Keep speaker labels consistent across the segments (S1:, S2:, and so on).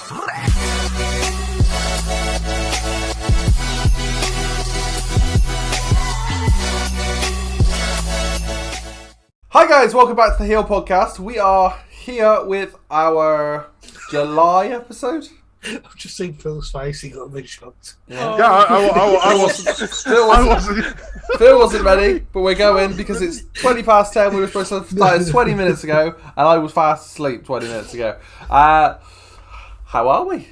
S1: Hi guys, welcome back to the Heel Podcast. We are here with our July episode.
S2: I've just seen Phil's face. He got a big shocked.
S3: I wasn't.
S1: Phil wasn't ready, but we're going because it's 20 past 10. We were supposed to start 20 minutes ago, and I was fast asleep 20 minutes ago. How are we?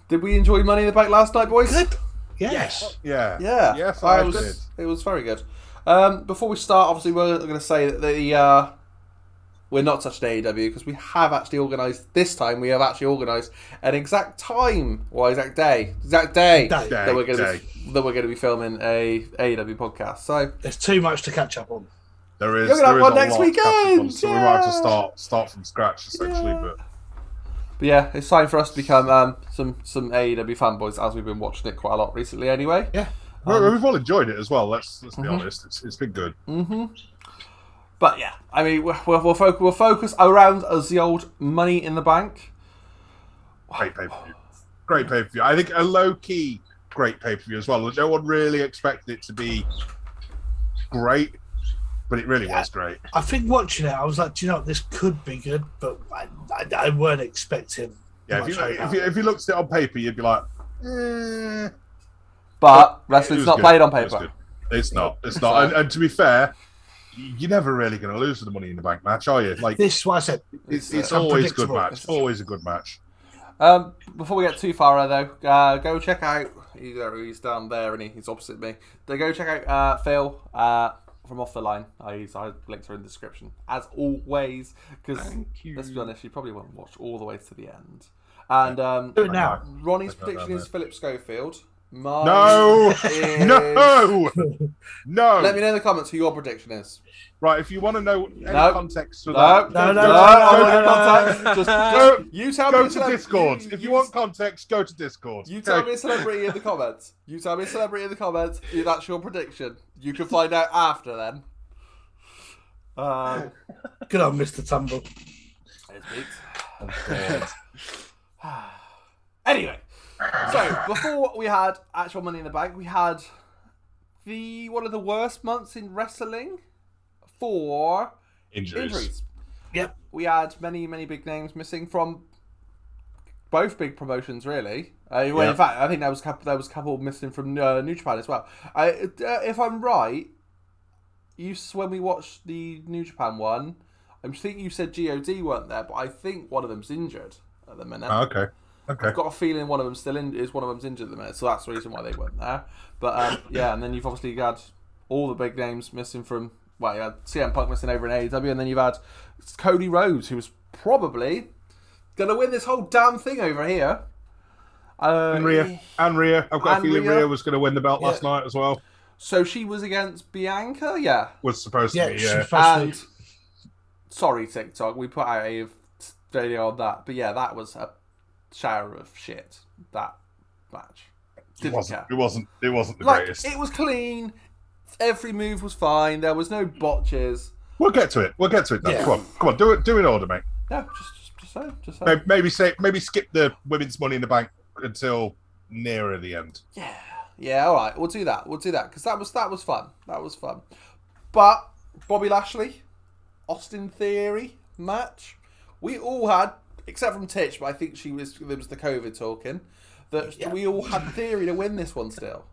S1: Did we enjoy Money in the Bank last night, boys?
S2: Good. Yes.
S3: Yeah.
S1: Yes,
S3: I
S1: did.
S3: did.
S1: It was very good. Before we start, obviously, we're going to say that we're not touching AEW because we have actually organised this time. We have actually organised an exact time, or exact day that we're going to be filming a AEW podcast. So
S2: there's too much to catch up on.
S3: There is.
S1: You're going to have one
S3: a
S1: next
S3: lot to catch up on,
S1: weekend.
S3: so we might have to start from scratch essentially.
S1: But yeah, it's time for us to become some AEW fanboys, as we've been watching it quite a lot recently. Anyway,
S2: yeah.
S3: We've all enjoyed it as well. Let's be honest. It's been good.
S1: Mm-hmm. But yeah, I mean, we'll focus around the old Money in the Bank.
S3: Great pay-per-view. Great pay-per-view. I think a low-key great pay-per-view as well. No one really expected it to be great, but it really was great.
S2: I think watching it, I was like, do you know what, this could be good, but I weren't expecting.
S3: Yeah, if you looked at it on paper, you'd be like, eh.
S1: But wrestling's not played on paper.
S3: It's not. And to be fair, you're never really going to lose with the Money in the Bank match, are you? Like
S2: this is what I said.
S3: It's always a good match. Always a good match.
S1: Before we get too far, though, go check out. He's down there and he's opposite me. Go check out Phil from Off the Line. I links are in the description as always. Because let's be honest, you probably won't watch all the way to the end. And
S2: do it now.
S1: Ronnie's prediction is Philip Schofield.
S3: No.
S1: Let me know in the comments who your prediction is.
S3: Right, if you want to know any context for
S1: that, you tell me.
S3: Go to Discord. If you want context, go to Discord.
S1: You tell me a celebrity in the comments. That's your prediction. You can find out after then.
S2: Good on Mr. Tumble.
S1: Anyway. So, before we had actual Money in the Bank, we had one of the worst months in wrestling for injuries.
S2: Yep.
S1: We had many, many big names missing from both big promotions, really. In fact, I think there was a couple missing from New Japan as well. If I'm right, when we watched the New Japan one, I think you said GOD weren't there, but I think one of them's injured at the minute.
S3: Oh, okay.
S1: I've got a feeling one of them's one of them's injured at the minute, so that's the reason why they weren't there. But and then you've obviously had all the big names missing from. Well, you had CM Punk missing over in AEW, and then you've had Cody Rhodes, who was probably going to win this whole damn thing over here.
S3: And Rhea. I've got a feeling Rhea was going to win the belt last night as well.
S1: So she was against Bianca, yeah.
S3: Was supposed to be, yeah.
S1: And sorry, TikTok, we put out a video on that, but yeah, that was a shower of shit, that match.
S3: It wasn't the greatest.
S1: It was clean. Every move was fine. There was no botches.
S3: We'll get to it now. Yeah. Come on. Do it in order, mate.
S1: No, just say.
S3: Maybe skip the women's Money in the Bank until nearer the end.
S1: Yeah. All right, we'll do that because that was fun. That was fun. But Bobby Lashley, Austin Theory match. We all had, except from Titch, but I think there was the COVID talking, that we all had Theory to win this one still.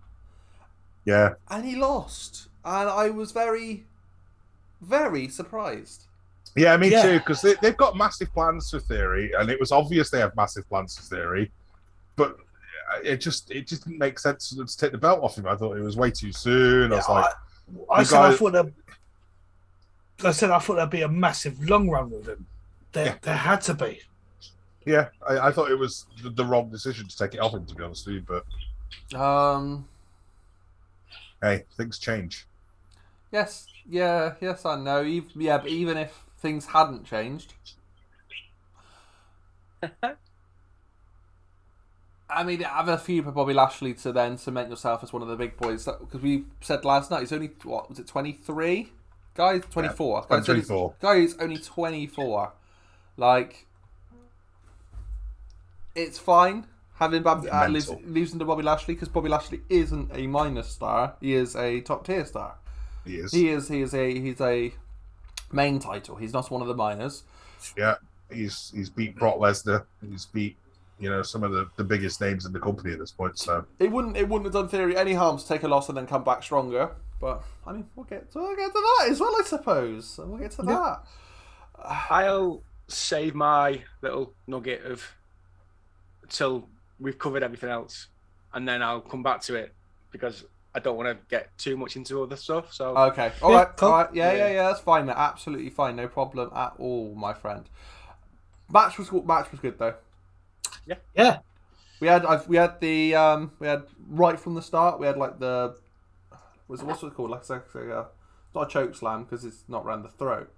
S3: Yeah.
S1: And he lost. And I was very, very surprised.
S3: Yeah, me too, because they've got massive plans for Theory, and it was obvious they have massive plans for Theory, but it just didn't make sense to take the belt off him. I thought it was way too soon. I thought
S2: there'd be a massive long run with him. There had to be.
S3: Yeah, I thought it was the wrong decision to take it off him, to be honest with you, but hey, things change.
S1: Yes, I know. But even if things hadn't changed, I mean, have a few for Bobby Lashley to then cement yourself as one of the big boys. Because we said last night he's only 23? Guys, 24.
S3: Yeah, 24.
S1: Guys, only 24. Like, it's fine having
S3: Mental.
S1: losing to Bobby Lashley, because Bobby Lashley isn't a minor star. He is a top tier star.
S3: He is.
S1: He's a main title. He's not one of the minors.
S3: Yeah, he's beat Brock Lesnar. He's beat some of the biggest names in the company at this point. So
S1: it wouldn't have done Theory any harm to take a loss and then come back stronger. But I mean, we'll get to that as well, I suppose. We'll get to that.
S4: I'll save my little nugget of till we've covered everything else, and then I'll come back to it because I don't want to get too much into other stuff. So
S1: okay, all right,
S2: cool.
S1: all right, yeah, that's fine, mate. Absolutely fine, no problem at all, my friend. Match was good though.
S2: Yeah.
S1: We had right from the start. We had like what's it called? Like it's not a choke slam because it's not around the throat.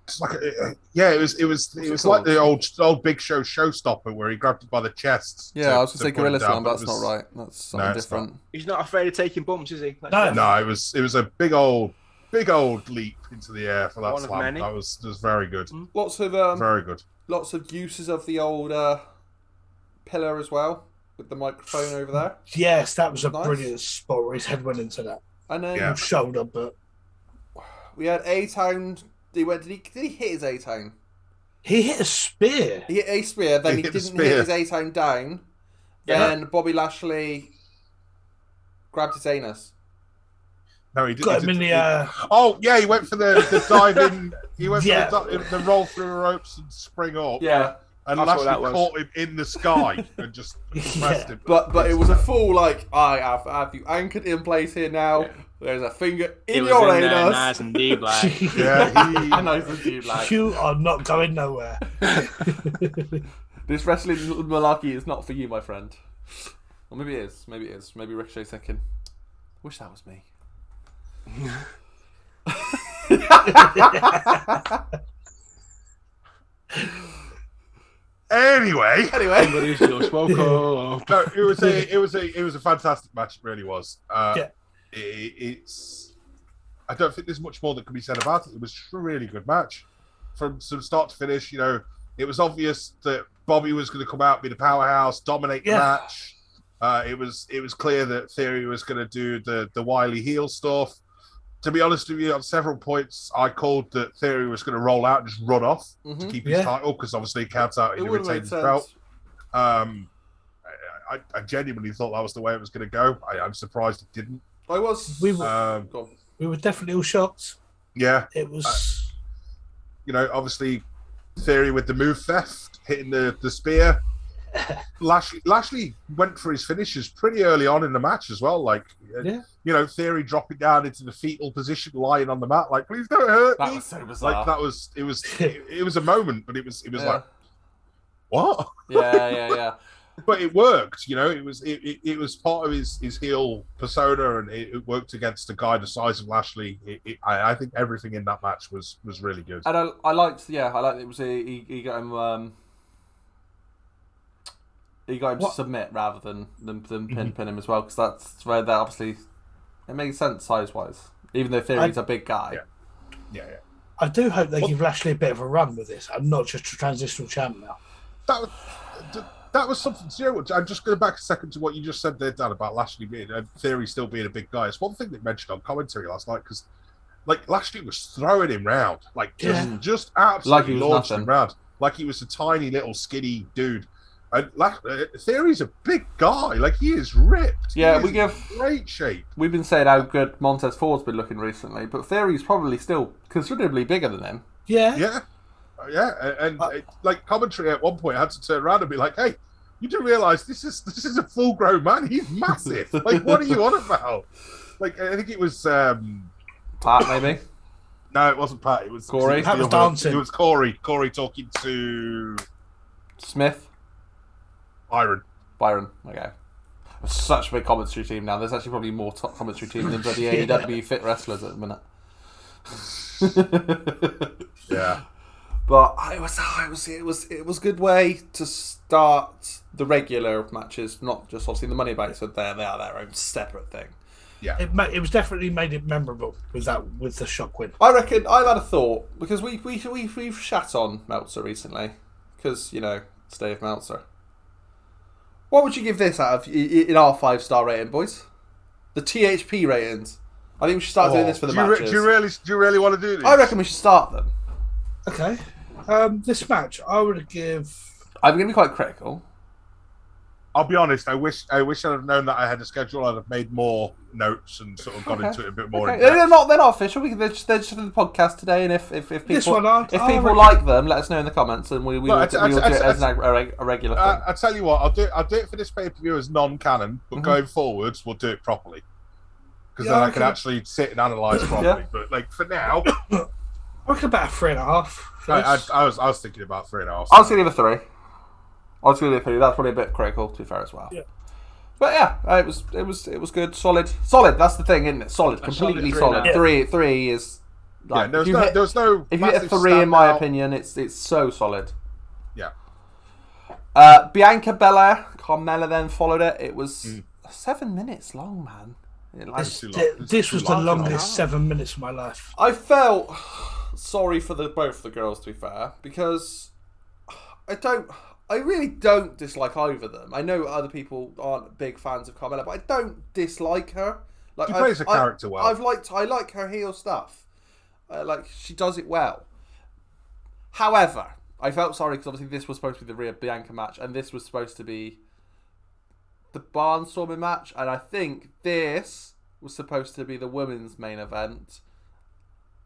S3: it's like it was like the old Big Show showstopper where he grabbed it by the chest.
S1: Yeah, I was going to say
S3: put
S1: Gorilla
S3: it down,
S1: Slam, but
S3: but
S1: that's not right. That's something different.
S4: He's not afraid of taking bumps, is he?
S2: No.
S3: it was a big old leap into the air for that
S4: One of
S3: slam.
S4: many.
S3: That was very good.
S1: Lots of
S3: Very good.
S1: lots of uses of the old pillar as well with the microphone over there.
S2: Yes, that was a
S1: Nice.
S2: brilliant spot where his head went into that
S1: And then
S3: Yeah.
S2: shoulder, but
S1: we had A-Town. Did he hit his A-Town?
S2: he hit a spear.
S1: He hit a spear, then
S3: He
S1: he
S3: hit the
S1: didn't
S3: spear.
S1: hit his A-Town down. Then Bobby Lashley grabbed his anus.
S3: No, he didn't.
S2: Got him in the
S3: Oh yeah, he went for the diving. He went
S2: Yeah.
S3: for the roll through the ropes and spring up.
S1: Yeah.
S3: And
S4: That's what that
S3: Lashley
S4: was.
S3: caught him in the sky and just pressed him.
S1: But it was a full like, I have you anchored in place here now.
S4: Yeah.
S1: There's a finger
S4: It
S1: in
S4: was
S1: your
S4: in there,
S1: anus.
S4: nice and deep, like.
S3: Yeah,
S1: I know it's a dude, like.
S2: You are not going nowhere.
S1: This wrestling malarkey is not for you, my friend. Or maybe it is. Maybe it is. Maybe Ricochet's thinking, wish that was me.
S3: Anyway,
S4: Somebody's just woke up.
S3: no, it was a fantastic match. It really was.
S2: Yeah.
S3: It's. I don't think there's much more that can be said about it. It was a really good match, from start to finish. It was obvious that Bobby was going to come out, be the powerhouse, dominate the
S2: Yeah.
S3: match. It was clear that Theory was going to do the wily heel stuff. To be honest with you, on several points, I called that Theory was going to roll out and just run off to keep his
S2: Yeah.
S3: title because obviously he counts out
S1: It
S3: he
S1: would have
S3: retained
S1: made
S3: his
S1: sense.
S3: belt. I genuinely thought that was the way it was going to go. I'm surprised it didn't.
S1: I was.
S2: We
S3: Um,
S1: Go on.
S2: We were definitely all shocked.
S3: yeah,
S2: It was.
S3: obviously Theory with the move theft, hitting the spear. Lashley went for his finishes pretty early on in the match as well. Like,
S2: Yeah.
S3: Theory dropping down into the fetal position, lying on the mat, like, please don't hurt
S1: That
S3: me.
S1: was so bizarre.
S3: Like it was a moment, but it was
S1: Yeah.
S3: like, what?
S1: Yeah.
S3: But it worked, it was part of his heel persona, and it worked against a guy the size of Lashley. I think everything in that match was really good.
S1: And I liked it was he got him. He got him to submit rather than pin him as well, because that's where that obviously it makes sense size wise. Even though Theory's a big guy.
S3: Yeah.
S2: I do hope they give Lashley a bit of a run with this, and not just a transitional champ now.
S3: That was something. I'm just going back a second to what you just said there, Dan, about Lashley being and Theory still being a big guy. It's one thing they mentioned on commentary last night because, like, Lashley was throwing him round, like just absolutely
S1: Like he was
S3: launched
S1: nothing.
S3: him round, like he was a tiny little skinny dude. And Theory's a big guy, like he is ripped.
S1: Yeah,
S3: He is in great shape.
S1: We've been saying how good Montez Ford's been looking recently, but Theory's probably still considerably bigger than him.
S2: Yeah.
S3: And like commentary at one point had to turn around and be like, "Hey, you do realise this is a full grown man. He's massive. Like, what are you on about?" Like, I think it was
S1: Pat, maybe.
S3: no, it wasn't Pat. It was
S1: Corey?
S2: Pat was dancing.
S3: It was Corey. Corey talking to
S1: Smith.
S3: Byron.
S1: Okay. Such a big commentary team now. There's actually probably more top commentary team than bloody AEW fit wrestlers at the minute.
S3: Yeah.
S1: But it was a good way to start the regular matches, not just obviously the money back. So they are their own separate thing.
S3: Yeah.
S2: It was definitely made it memorable with the shock win.
S1: I reckon I've had a thought because we've shat on Meltzer recently because it's Dave Meltzer. What would you give this out of in our 5-star rating, boys? The THP ratings. I think we should start doing this for the matches.
S3: Do you really want to do this?
S1: I reckon we should start them.
S2: Okay. This match, I would give.
S1: I'm going to be quite critical.
S3: I'll be honest. I wish I'd have known that I had a schedule. I'd have made more notes and sort of got into it a bit more.
S1: Okay. They're not official. They're just in the podcast today, and if people like them, let us know in the comments, and we'll do it as a regular thing.
S3: I tell you what, I'll do it for this pay-per-view as non-canon, but going forwards, we'll do it properly because then I can actually sit and analyse properly. But like for now,
S2: I reckon about 3.5.
S3: I was thinking about 3.5.
S1: I was going to give a 3. I was going to give a 3. That's probably a bit critical, to be fair as well.
S2: Yeah.
S1: But yeah, it was good, solid. That's the thing, isn't it? Solid, completely solid.
S2: Yeah.
S1: 3 is. Like,
S3: there was no.
S1: If you hit a 3, in my opinion, it's so solid.
S3: Yeah.
S1: Bianca Belair, Carmella then followed it. It was 7 minutes long, man.
S2: This was the longest 7 minutes of my life.
S1: I felt sorry for both the girls, to be fair, because I really don't dislike either of them. I know other people aren't big fans of Carmella, but I don't dislike her. Like,
S3: She plays a character well.
S1: I like her heel stuff. Like, she does it well. However, I felt sorry because obviously this was supposed to be the Rhea Bianca match, and this was supposed to be the Barnstorming match, and I think this was supposed to be the women's main event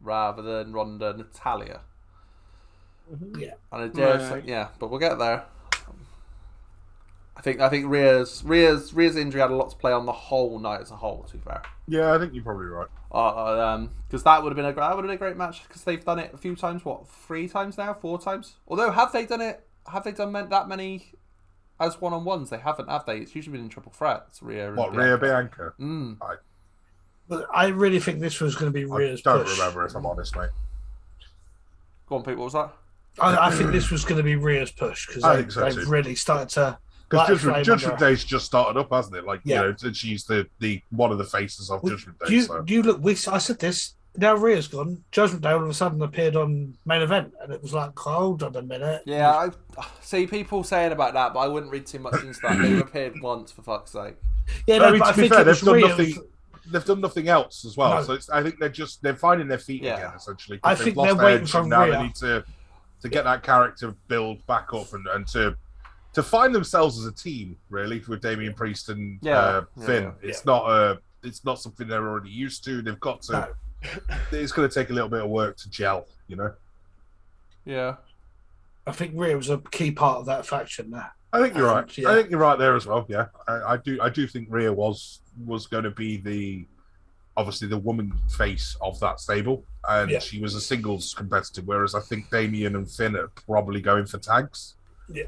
S1: rather than Ronda Natalia.
S2: Yeah.
S1: And I dare say, but we'll get there. I think Rhea's injury had a lot to play on the whole night as a whole. To be fair,
S3: Yeah, I think you're probably right.
S1: Because that would have been a great match because they've done it a few times. What, 3 times now? 4 times? Although have they done that many as one-on-ones? They haven't, have they? It's usually been in triple threats. Rhea
S3: Bianca?
S2: But I really think this was going to be Rhea's push.
S3: I don't remember, if I'm honest, mate.
S1: Go on, Pete. What was that?
S2: I think this was going to be Rhea's push because they've really started to.
S3: Because Judgment Day's just started up, hasn't it? Like, you know, she's the one of the faces of Judgment Day.
S2: You look. I said this. Now Rhea's gone. Judgment Day all of a sudden appeared on main event, and it was like, hold on a minute.
S1: Yeah, I see people saying about that, but I wouldn't read too much into that. They've appeared once, for fuck's sake.
S2: Yeah, no, but I think fair,
S3: they've done nothing else as well. No. So I think they're finding their feet again, essentially.
S2: I think they're waiting for
S3: now.
S2: Rhea.
S3: They need to get that character build back up and to find themselves as a team, really, with Damian Priest and Finn. It's not something they're already used to. They've got to. No. It's going to take a little bit of work to gel, you know.
S1: Yeah,
S3: I
S2: think Rhea was a key part of that faction. There,
S3: I think you're right. Yeah. I think you're right there as well. Yeah, I do think Rhea was going to be obviously the woman face of that stable, and she was a singles competitor. Whereas I think Damian and Finn are probably going for tags.
S2: Yeah,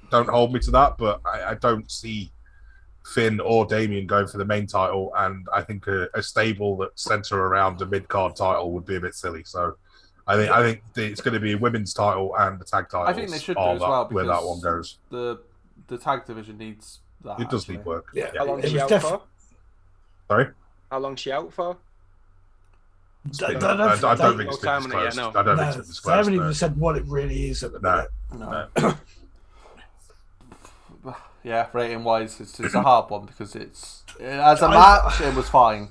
S3: don't hold me to that, but I don't see Finn or Damian going for the main title, and I think a stable that centre around a mid-card title would be a bit silly. So I think it's going to be a women's title and the tag title.
S1: I think they should do as well,
S3: where that one goes.
S1: The tag division needs that.
S3: It does need work.
S2: Yeah.
S4: How long is she out for?
S3: Sorry?
S4: How long is she out for?
S3: I don't think it's been disclosed. I don't think it's disclosed.
S2: They haven't even said what it really is at the minute.
S1: No. Yeah, rating wise, it's a hard one because as a match it was fine.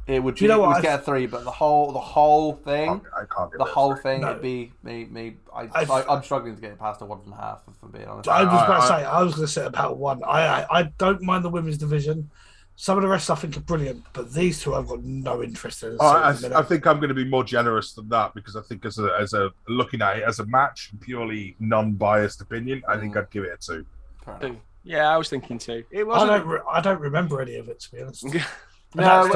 S1: It would get a 3, but the whole thing,
S3: I can't get
S1: the whole thing,
S2: no.
S1: it'd be me. I'm struggling to get it past a 1.5. If I'm being honest,
S2: I was about to say I was going to say about 1. I don't mind the women's division. Some of the rest I think are brilliant, but these two I've got no interest in.
S3: I think I'm going to be more generous than that because I think as a looking at it as a match, purely non-biased opinion, I think I'd give it a 2.
S4: Yeah, I was thinking 2. It
S2: wasn't. I don't remember any of it, to be honest.
S1: No,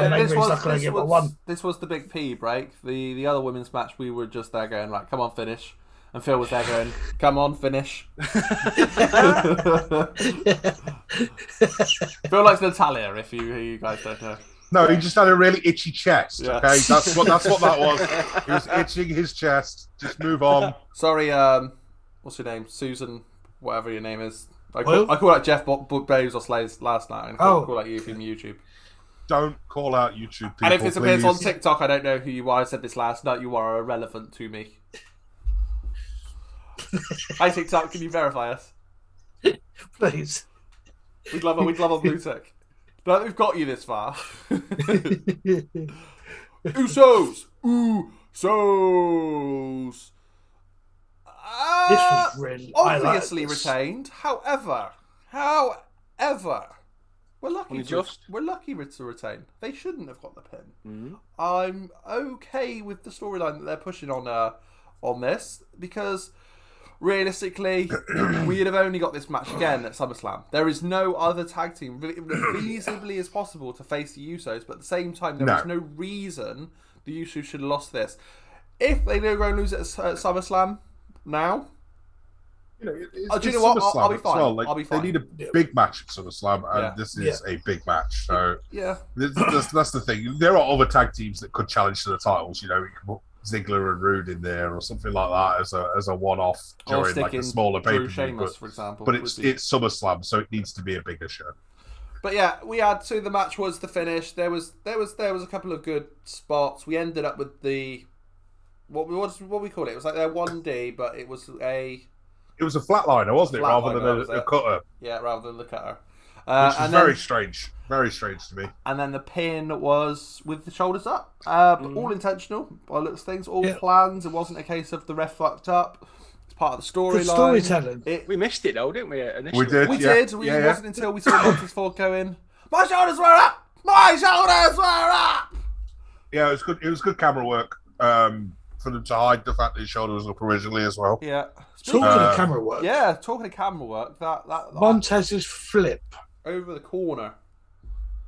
S1: this was the big P break. The other women's match, we were just there going, right, come on, finish. And Phil was there going, come on, finish. Phil likes Natalia, if you guys don't know.
S3: No, he just had a really itchy chest. Yeah. Okay, that's what that was. He was itching his chest. Just move on.
S1: Sorry, what's your name? Susan, whatever your name is. I call out Jeff Bezos last night, and call out you from YouTube.
S3: Don't call out YouTube people,
S1: and if this appears on TikTok, I don't know who you are. I said this last night. You are irrelevant to me. Hi TikTok, can you verify us?
S2: Please.
S1: We'd love a blue tick. But we've got you this far. Usos! Usos!
S2: This was really
S1: Obviously retained. However, we're lucky to retain. They shouldn't have got the pin.
S4: Mm-hmm.
S1: I'm okay with the storyline that they're pushing on this because realistically, we'd have only got this match again at SummerSlam. There is no other tag team feasibly as possible to face the Usos, but at the same time, there is no reason the Usos should have lost this. If they do go and lose it at SummerSlam now,
S3: do you
S1: know what? I'll be fine.
S3: Well.
S1: I'll be fine.
S3: They need a big match at SummerSlam, and this is a big match. So that's the thing. There are other tag teams that could challenge to the titles. You know, you can put Ziggler and Rude in there, or something like that as a one-off during like a smaller pay-per-view.
S1: For example,
S3: but it's SummerSlam, so it needs to be a bigger show.
S1: But yeah, we had to. The match was the finish. There was a couple of good spots. We ended up with the what we call it. It was like their 1D, but it was a
S3: flatliner, wasn't it, rather than a cutter?
S1: Yeah, rather than the cutter.
S3: Which was very strange to me.
S1: And then the pin was with the shoulders up. All intentional, by the looks of things, all plans. It wasn't a case of the ref fucked up. It's part of the storyline.
S2: Storytelling.
S4: We missed it though, didn't we? Initially?
S3: We did.
S1: It wasn't until we saw Montez Ford go in. My shoulders were up. My shoulders were up.
S3: Yeah, it was good. It was good camera work. For them to hide the fact that his shoulder was up originally as well.
S1: Yeah.
S2: Talking of camera work.
S1: Yeah, talking of camera work. That
S2: Montez's flip
S1: over the corner.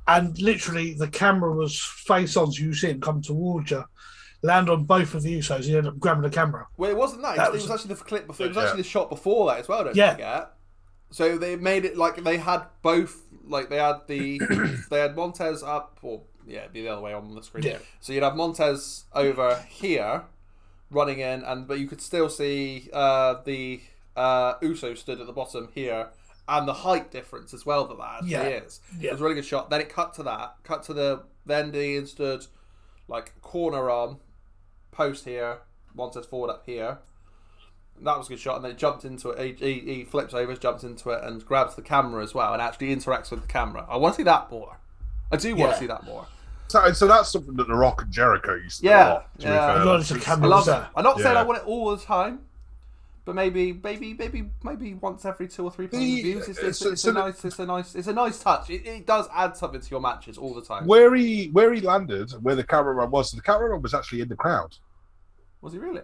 S2: And literally the camera was face on, so you see him come towards you, land on both of the Usos, he ended up grabbing the camera.
S1: Well, it wasn't that. It was actually the clip before. It was actually the shot before that as well, don't forget. So they made it like they had both, like they had they had Montez up, or it'd be the other way on the screen.
S2: Yeah.
S1: So you'd have Montez over here, running in, but you could still see the Uso stood at the bottom here, and the height difference as well that actually is.
S2: Yeah.
S1: It was a really good shot. Then it cut to then Dean stood like corner on, post here, Montez forward up here. That was a good shot, and then it jumped into it. He flips over, jumps into it, and grabs the camera as well, and actually interacts with the camera. I want to see that more. I do want to see that more.
S3: So that's something that The Rock and Jericho used to do a lot.
S2: A lot of camera.
S1: I love that. I'm not saying I want it all the time, but maybe once every 2 or 3 pay-per-views. It's a nice touch. It does add something to your matches all the time.
S3: Where he landed, where the cameraman was, the cameraman was actually in the crowd.
S1: Was he really?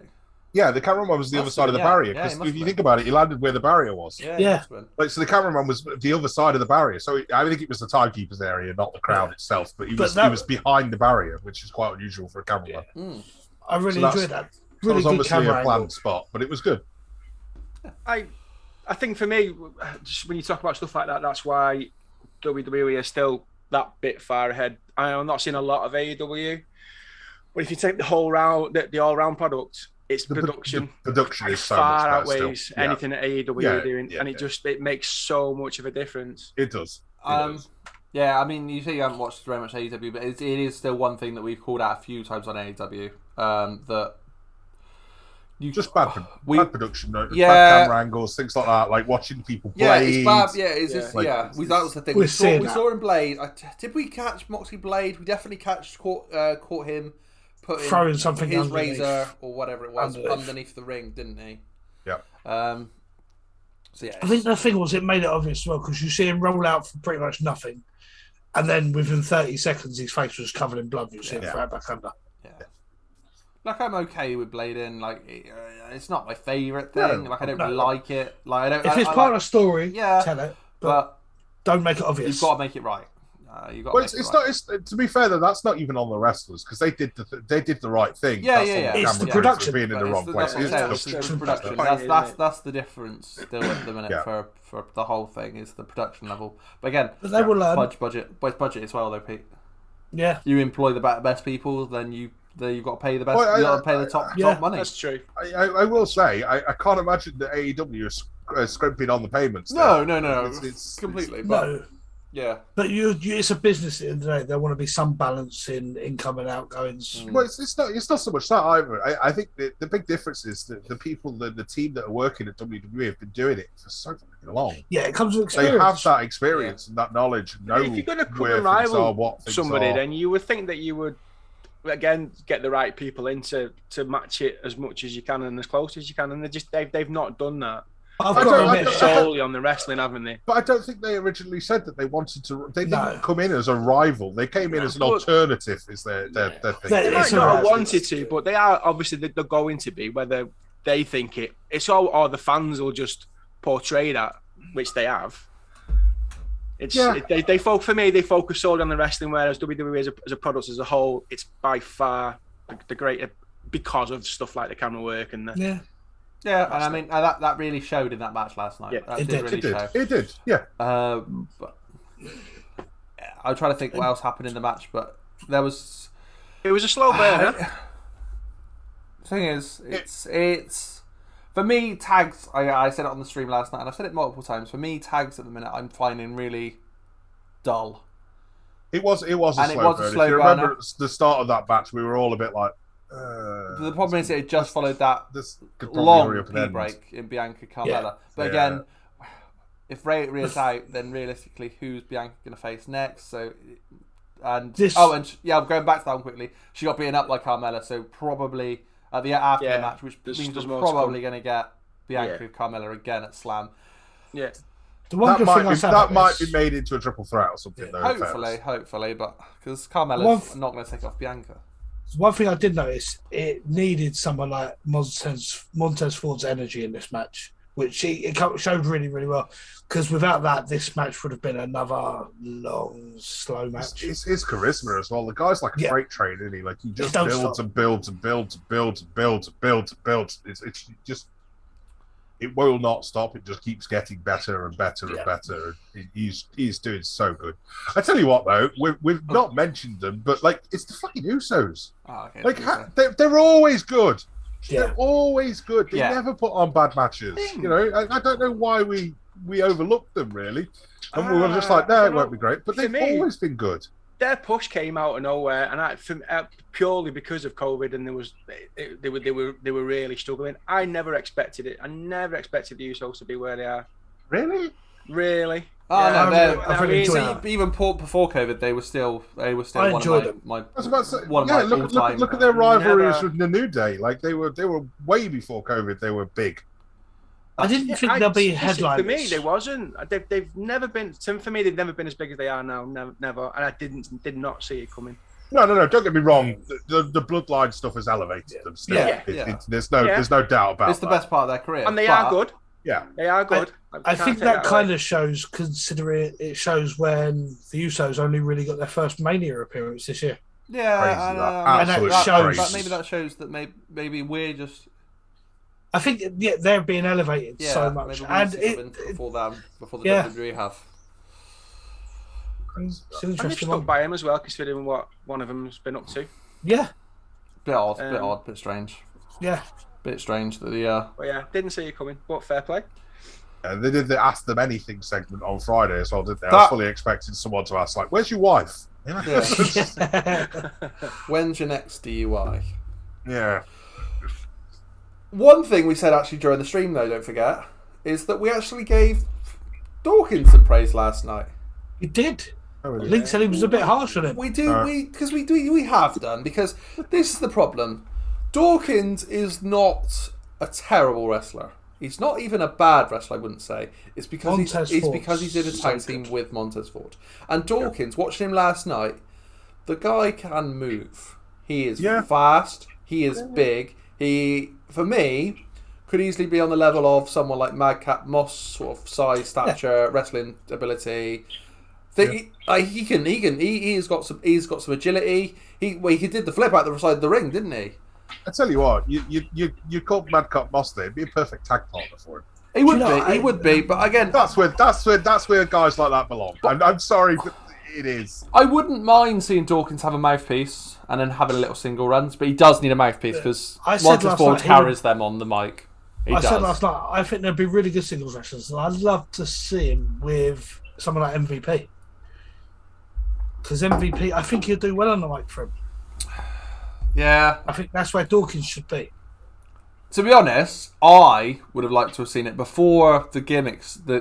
S3: Yeah, the cameraman was the other side of the barrier. Because if you think about it, he landed where the barrier was.
S2: Yeah.
S3: So the cameraman was the other side of the barrier. So I think it was the timekeeper's area, not the crowd itself. But he was behind the barrier, which is quite unusual for a cameraman.
S1: Yeah.
S2: I really enjoyed that.
S3: Really
S2: good
S3: obviously
S2: camera
S3: a planned spot, but it was good.
S4: I think for me, just when you talk about stuff like that, that's why WWE is still that bit far ahead. I'm not seeing a lot of AEW, but if you take the all-round product, it's the production.
S3: The production is so
S4: far
S3: much better
S4: outweighs
S3: still.
S4: anything that AEW are doing, and it makes so much of a difference.
S3: It does.
S1: Yeah, I mean, you say you haven't watched very much AEW, but it is still one thing that we've called out a few times on AEW. That
S3: just bad production, bad camera angles, things like that, like watching people blade.
S1: Yeah, it's bad. That was the thing. We saw in Blade. Did we catch Moxley Blade? We definitely caught him
S2: throwing something
S1: his
S2: underneath.
S1: razor or whatever it was underneath the ring, didn't he?
S3: Yeah.
S1: So yeah,
S2: I think the thing was it made it obvious as well because you see him roll out for pretty much nothing, and then within 30 seconds his face was covered in blood. You see him throw it back under.
S1: Yeah. Like I'm okay with Blading. Like it's not my favourite thing. I don't like it. Like I don't.
S2: If it's part of a story, tell it. But don't make it obvious.
S1: You've got to make it right.
S3: To be fair though, that's not even on the wrestlers because they did the right thing.
S1: Yeah.
S2: It's the production
S3: being in the wrong place.
S1: It's the production. That's the difference still at the minute for the whole thing is the production level. But again,
S2: they will learn.
S1: Budget as well though, Pete.
S2: Yeah.
S1: You employ the best people, then you've got to pay the best. You got to pay the top money.
S4: That's true.
S3: I will say I can't imagine that AEW is scrimping on the payments.
S1: No. It's completely.
S2: No.
S1: Yeah.
S2: But it's a business at the end of the day. There want to be some balance in income and outgoings.
S3: Well, it's not so much that either. I think the big difference is that the people, the team that are working at WWE have been doing it for so long.
S2: Yeah, it comes with experience.
S3: They have that experience and that knowledge. And know
S4: If you're going to come
S3: where
S4: and
S3: things are,
S4: rival
S3: what things
S4: somebody,
S3: are.
S4: then you would think that you would, again, get the right people in to match it as much as you can and as close as you can. And they've not done that.
S2: I've
S3: I
S2: got
S3: don't-
S2: to
S3: I
S2: admit,
S3: don't-
S4: Solely on the wrestling, haven't they?
S3: But I don't think they originally said that they wanted to. They
S2: No.
S3: didn't come in as a rival. They came in as an
S4: But-
S3: alternative. Is their thing?
S2: They
S4: They might
S2: It's
S4: not
S2: all
S4: have
S2: right.
S4: wanted to, but they are obviously they're going to be. Whether they think it, it's all, or the fans will just portray that, which they have. It's for me, they focus solely on the wrestling, whereas WWE as a product as a whole, it's by far the greater because of stuff like the camera work and the.
S2: yeah.
S1: Yeah, and I mean that really showed in that match last night.
S4: Yeah,
S1: that
S2: it did.
S1: really
S3: It did.
S1: show.
S3: It did. Yeah.
S1: But I'm trying to think what else happened in the match, but there was.
S4: It was a slow burner.
S1: Thing is, it's for me tags. I said it on the stream last night, and I've said it multiple times. For me, tags at the minute I'm finding really dull.
S3: It was a
S1: And it
S3: slow
S1: was a
S3: burn.
S1: slow
S3: If you remember
S1: burner.
S3: at the start of that match, we were all a bit like.
S1: The problem is it just followed that
S3: This could probably
S1: long
S3: hurry up and
S1: pee
S3: end.
S1: break in Bianca Carmella.
S2: Yeah.
S1: But
S3: Yeah.
S1: again, if Rhea's out, then realistically, who's Bianca going to face next? So, and I'm going back to that one quickly. She got beaten up by Carmella, so probably after the match, which
S4: there's
S1: means we're
S4: more to
S1: probably going to get Bianca
S4: Yeah.
S1: and Carmella again at Slam.
S4: Yeah.
S2: The one
S3: That
S2: good thing I say
S3: might
S2: about
S3: be
S2: this-
S3: made into a triple threat or something. Though, in fairness.
S1: Hopefully, but because Carmella's not going to take off Bianca.
S2: One thing I did notice, it needed someone like Montez Ford's energy in this match, which it showed really, really well. Because without that, this match would have been another long, slow match.
S3: It's his charisma as well. The guy's like a
S2: Yeah.
S3: freight train, isn't he? Like he just
S2: don't
S3: builds
S2: stop.
S3: and builds and builds and builds and builds and builds and builds. It's just it will not stop. It just keeps getting better and better and better. He's doing so good. I tell you what though, we've not mentioned them, but like it's the fucking Usos.
S1: Oh, okay.
S3: Like they're always good.
S2: Yeah.
S3: They're always good. They
S1: Yeah.
S3: never put on bad matches. You know, I don't know why we overlooked them really, and we were just like, no, it won't be great. But
S4: For
S3: they've
S4: me-
S3: always been good.
S4: Their push came out of nowhere, and purely because of COVID, and they were really struggling. I never expected it. I never expected the Usos to be where they are.
S3: Really?
S4: Really?
S1: Oh
S4: Yeah,
S1: no,
S2: I've really enjoyed them.
S1: even before COVID, they were still
S2: I
S1: one
S2: enjoyed
S1: of my
S3: I was about to say,
S1: one of my all-time.
S3: look at their rivalries
S4: Never-
S3: with the New Day. Like they were way before COVID. They were big.
S2: I didn't think there'll be
S4: listen,
S2: headliners.
S4: For me, they wasn't. They've never been. For me, they've never been as big as they are now. Never. And I did not see it coming.
S3: No. Don't get me wrong. The bloodline stuff has elevated them. Still.
S1: Yeah.
S3: There's no doubt about
S1: It's the
S3: that.
S1: best part of their career,
S4: And they
S1: but-
S4: are good.
S3: Yeah.
S4: They are good.
S2: I think that kind of shows, considering it shows when the Usos only really got their first Mania appearance this year.
S1: Yeah,
S3: Crazy,
S1: I know.
S3: that.
S1: I mean,
S2: Absolute shows.
S1: but maybe that shows that maybe we're just
S2: I think they're being elevated so much,
S1: maybe
S2: and
S1: we've been before the
S2: yeah.
S1: WWE have.
S2: it's an
S4: I'm just
S2: interesting
S4: stuck
S2: one.
S4: by him as well, considering what one of them's been up to.
S2: Yeah,
S1: Bit odd, bit strange.
S2: yeah.
S1: Bit strange that the
S4: But yeah, didn't see it coming. But fair play.
S3: And they did the Ask Them Anything segment on Friday as well, didn't they? I was fully expecting someone to ask, like, "Where's your wife?"
S1: yeah. When's your next DUI?
S3: Yeah.
S1: One thing we said actually during the stream, though, don't forget, is that we actually gave Dawkins some praise last night.
S2: He did.
S3: Oh, really?
S2: Link said he was a bit harsh on him.
S1: We do, we have done, because this is the problem. Dawkins is not a terrible wrestler. He's not even a bad wrestler, I wouldn't say. It's because he's in a tag team with Montez Ford. And Dawkins, watching him last night, the guy can move. He is fast. He is big. He, for me, could easily be on the level of someone like Madcap Moss, sort of size, stature, wrestling ability. He's got some agility. He did the flip out the side of the ring, didn't he?
S3: I tell you what, you called Madcap Moss there. It'd be a perfect tag partner for him.
S1: He would be. But again,
S3: That's where guys like that belong. I'm sorry, but it is.
S1: I wouldn't mind seeing Dawkins have a mouthpiece and then having a little single runs, but he does need a mouthpiece because
S2: I said
S1: Montez
S2: last
S1: Ford
S2: night he
S1: carries them on the mic.
S2: I said last night, I think there'd be really good singles wrestlers, and I'd love to see him with someone like MVP. Because MVP, I think he'll do well on the mic for him.
S1: Yeah.
S2: I think that's where Dawkins should be.
S1: To be honest, I would have liked to have seen it before the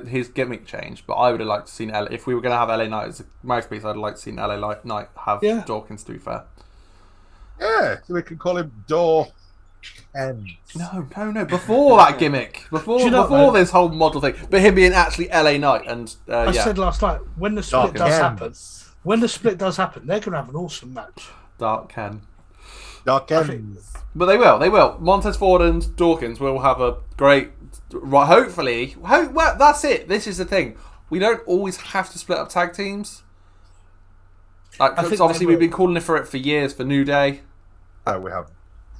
S1: his gimmick change, but I would have liked to have seen if we were going to have LA Knight as a mouthpiece, I'd like to see LA Knight have Dawkins, to be fair.
S3: Yeah, so we can call him Dawkins.
S1: No. Before that gimmick. Before this whole model thing. But him being actually LA Knight. And I
S2: said last night, when the split does happen, they're going to have an awesome match.
S1: Dark Ken. But they will. Montez Ford and Dawkins will have a great... Right, hopefully... Well, that's it. This is the thing. We don't always have to split up tag teams. Like, obviously, we've been calling for it for years for New Day.
S3: Oh, we haven't.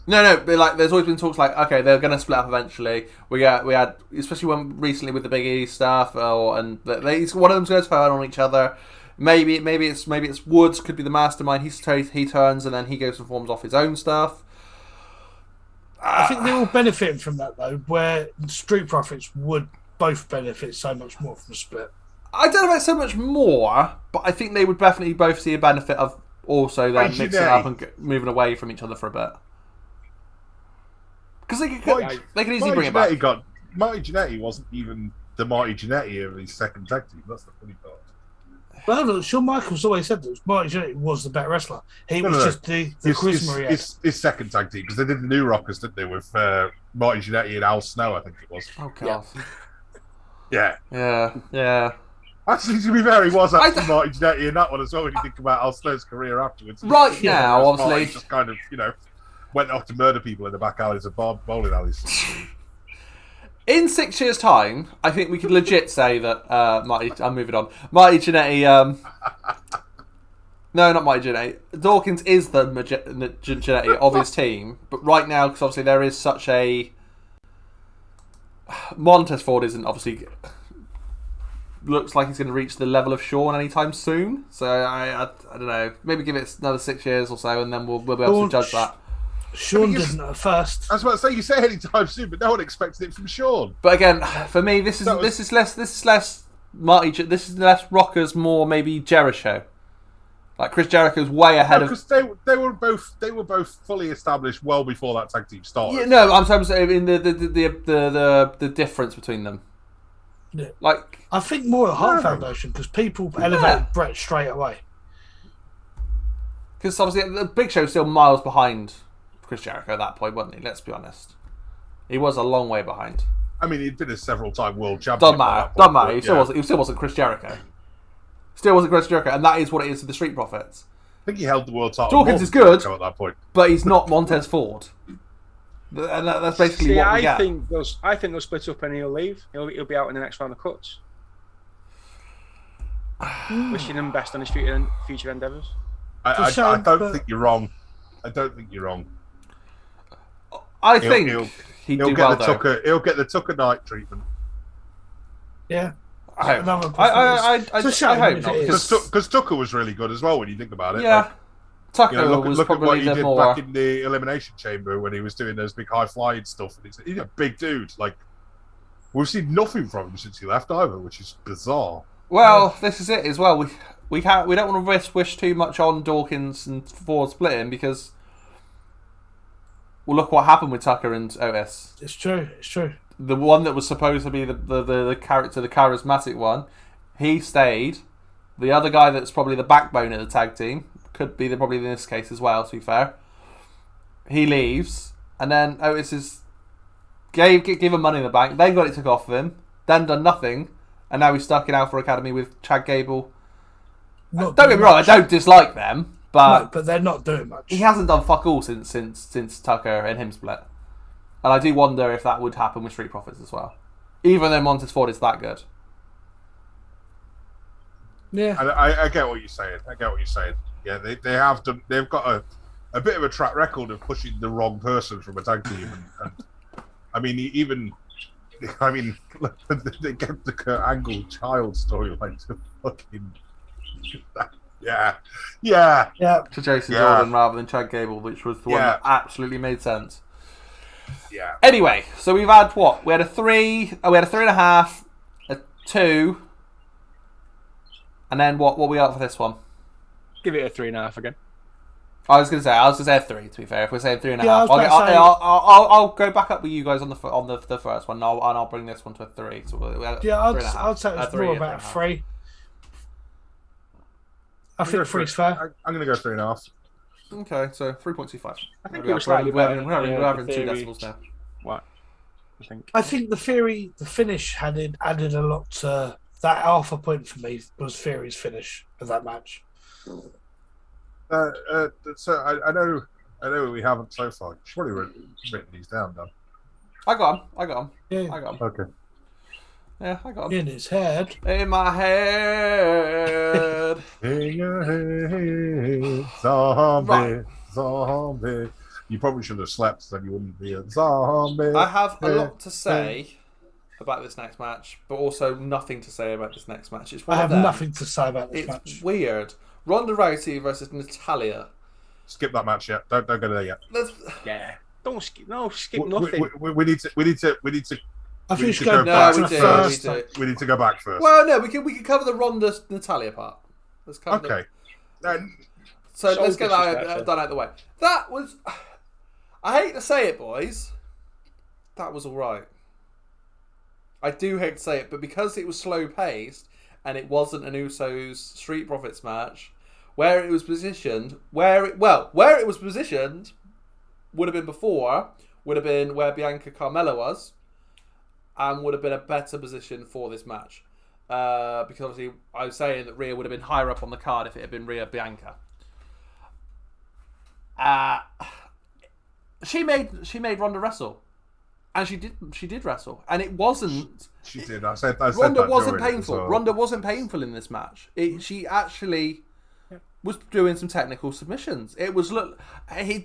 S1: No, but like, there's always been talks like, okay, they're going to split up eventually. We had, especially when recently with the Big E stuff, and one of them's going to turn on each other. Maybe it's Woods could be the mastermind. He turns and then he goes and forms off his own stuff.
S2: I think they're all benefiting from that though, where Street Profits would both benefit so much more from a split.
S1: I don't know about so much more, but I think they would definitely both see a benefit of also then mixing up and moving away from each other for a bit. Because they could easily bring it back.
S3: Marty Jannetty wasn't even the Marty Jannetty of his second tag team. That's the funny part.
S2: Well, look, Shawn Michaels always said that Marty Jannetty was the better wrestler. He was just the charisma.
S3: His second tag team, because they did the New Rockers, didn't they, with Marty Jannetty and Al Snow, I think it was.
S1: Oh, God.
S3: Yeah. Actually, to be fair, he was actually Marty Jannetty in that one as well, when you think about Al Snow's career afterwards.
S1: Right now, obviously.
S3: Marty just kind of, went off to murder people in the back alleys of bowling alleys.
S1: In 6 years' time, I think we could legit say that I'm moving on. Marty Jannetty. No, not Marty Jannetty. Dawkins is the Jannetty of his team, but right now, because obviously there is such a Montez Ford isn't obviously looks like he's going to reach the level of Shawn anytime soon. So I don't know. Maybe give it another 6 years or so, and then we'll be able to judge that.
S2: Shawn didn't at first.
S3: I was about to say, you say anytime soon, but no one expected it from Shawn.
S1: But again, for me, this is less Marty. This is less Rockers, more maybe Jericho. Like Chris Jericho's way ahead of
S3: because they were both fully established well before that tag team started.
S1: Yeah, no, I'm saying in the difference between them.
S2: Yeah.
S1: Like
S2: I think more a Heart Foundation because people elevated Brett straight away.
S1: Because obviously the Big Show's still miles behind Chris Jericho at that point, wasn't he? Let's be honest. He was a long way behind.
S3: I mean, he'd been a several-time world champion.
S1: Doesn't matter. He still wasn't Chris Jericho. Still wasn't Chris Jericho, and that is what it is to the Street Profits.
S3: I think he held the world title.
S1: Dawkins is good
S3: at that point,
S1: but he's not Montez Ford. And that's basically what we get.
S4: I think they'll split up and he'll leave. He'll be out in the next round of cuts. Wishing him best on his future endeavours.
S3: I don't think you're wrong. I think he'll
S1: do
S3: get
S1: well,
S3: the Tucker. He'll get the Tucker Knight treatment.
S2: Yeah,
S1: I hope not
S3: because Tucker was really good as well when you think about it.
S1: Yeah, Tucker was
S3: look
S1: probably
S3: at what he
S1: the
S3: did
S1: more
S3: back in the Elimination Chamber when he was doing those big high flying stuff. And he's a big dude. Like we've seen nothing from him since he left either, which is bizarre.
S1: Well, this is it as well. We don't want to wish too much on Dawkins and Ford splitting because. Well, look what happened with Tucker and Otis.
S2: It's true.
S1: The one that was supposed to be the character, the charismatic one, he stayed. The other guy that's probably the backbone of the tag team, could be probably in this case as well, to be fair. He leaves, and then Otis gave him money in the bank, then got it took off of him, then done nothing, and now he's stuck in Alpha Academy with Chad Gable. Don't get me wrong, I don't dislike them. But
S2: they're not doing much.
S1: He hasn't done fuck all since Tucker and him split. And I do wonder if that would happen with Street Profits as well. Even though Montez Ford is that good.
S2: Yeah.
S3: I get what you're saying. Yeah, they have done. They've got a bit of a track record of pushing the wrong person from a tag team. And I mean, they get the Kurt Angle child storyline to fucking. Yeah.
S1: To Jason Jordan rather than Chad Gable, which was the one that absolutely made sense.
S3: Yeah.
S1: Anyway, so we've had what? We had a 3, we had a 3.5, a 2, and then what we got for this one?
S4: give it a 3.5 again.
S1: I was going to say a 3. To be fair, if we're saying 3.5,
S2: Yeah,
S1: I'll go back up with you guys on the first one, and I'll bring this one to a 3. So
S2: I'd say it's more about a 3. I think 3's fair.
S3: I'm going to go 3.5.
S1: Okay, so 3.25.
S4: I think it was slightly better.
S1: We're having 2 decimals now.
S4: What?
S2: I think the finish added a lot to that. Half a point for me was Theory's finish of that match.
S3: So I know we haven't so far. You've probably written these down, Dan.
S1: I got him.
S2: Yeah.
S1: I got him.
S3: Okay.
S1: Yeah, I got him.
S2: In his head.
S1: In my head.
S3: In your head, zombie,
S1: Right.
S3: zombie. You probably should have slept, then you wouldn't be a zombie.
S1: I have a lot to say about this next match, but also nothing to say about this next match. It's
S2: I have nothing to say about this
S1: It's
S2: match.
S1: weird. Ronda Rousey versus Natalia.
S3: Skip that match yet. Don't go there yet.
S4: Yeah. Don't skip. No, skip nothing.
S3: We need to.
S2: I think
S3: we
S2: we should
S3: need to
S2: go
S3: go
S2: back
S3: back
S2: to
S1: we
S2: the
S1: do,
S2: first.
S1: we do.
S3: We need to go back first.
S1: Well, no, we can cover the Ronda Natalia part. Let's cover
S3: Okay.
S1: So
S4: So
S1: let's get that
S4: disrespectful.
S1: done out of the way. That was, I hate to say it, boys. That was all right. I do hate to say it, but because it was slow paced and it wasn't an Usos Street Profits match, where it was positioned would have been before, would have been where Bianca Carmella was, and would have been a better position for this match. Because obviously I was saying that Rhea would have been higher up on the card if it had been Rhea Bianca. She made Ronda wrestle, and she did wrestle, and it wasn't.
S3: She did. I said
S1: Ronda
S3: that
S1: wasn't
S3: during it
S1: painful.
S3: as well.
S1: Ronda wasn't painful in this match. She actually was doing some technical submissions. It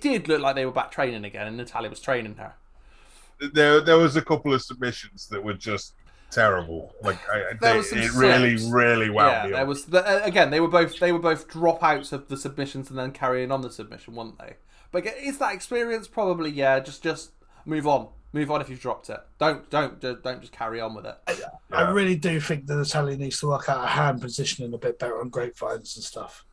S1: did look like they were back training again, and Natalia was training her.
S3: There was a couple of submissions that were just terrible. Like it really wound me
S1: there
S3: up.
S1: was again. They were both dropouts of the submissions and then carrying on the submission, weren't they? But is that experience? Probably, yeah. Just move on. Move on if you've dropped it. Don't just carry on with it.
S2: I really do think that Natalia needs to work out her hand positioning a bit better on grapevines and stuff.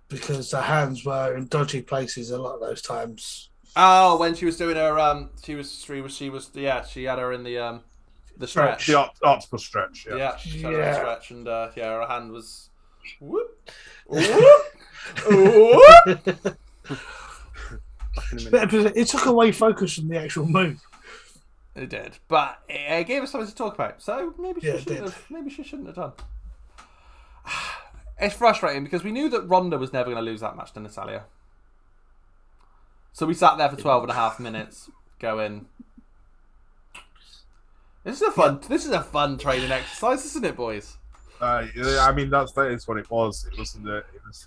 S2: Because the hands were in dodgy places a lot of those times.
S1: Oh, when she was doing her she had her in the stretch.
S3: The octopus stretch.
S1: Yeah, she had her in the stretch, and her hand was whoop.
S2: But it took away focus from the actual move.
S1: It did, but it gave us something to talk about. So maybe she shouldn't have done. It's frustrating because we knew that Ronda was never going to lose that match to Natalia. So we sat there for 12.5 minutes going, This is a fun training exercise, isn't it, boys?
S3: I mean, that is what it was. It wasn't. It was.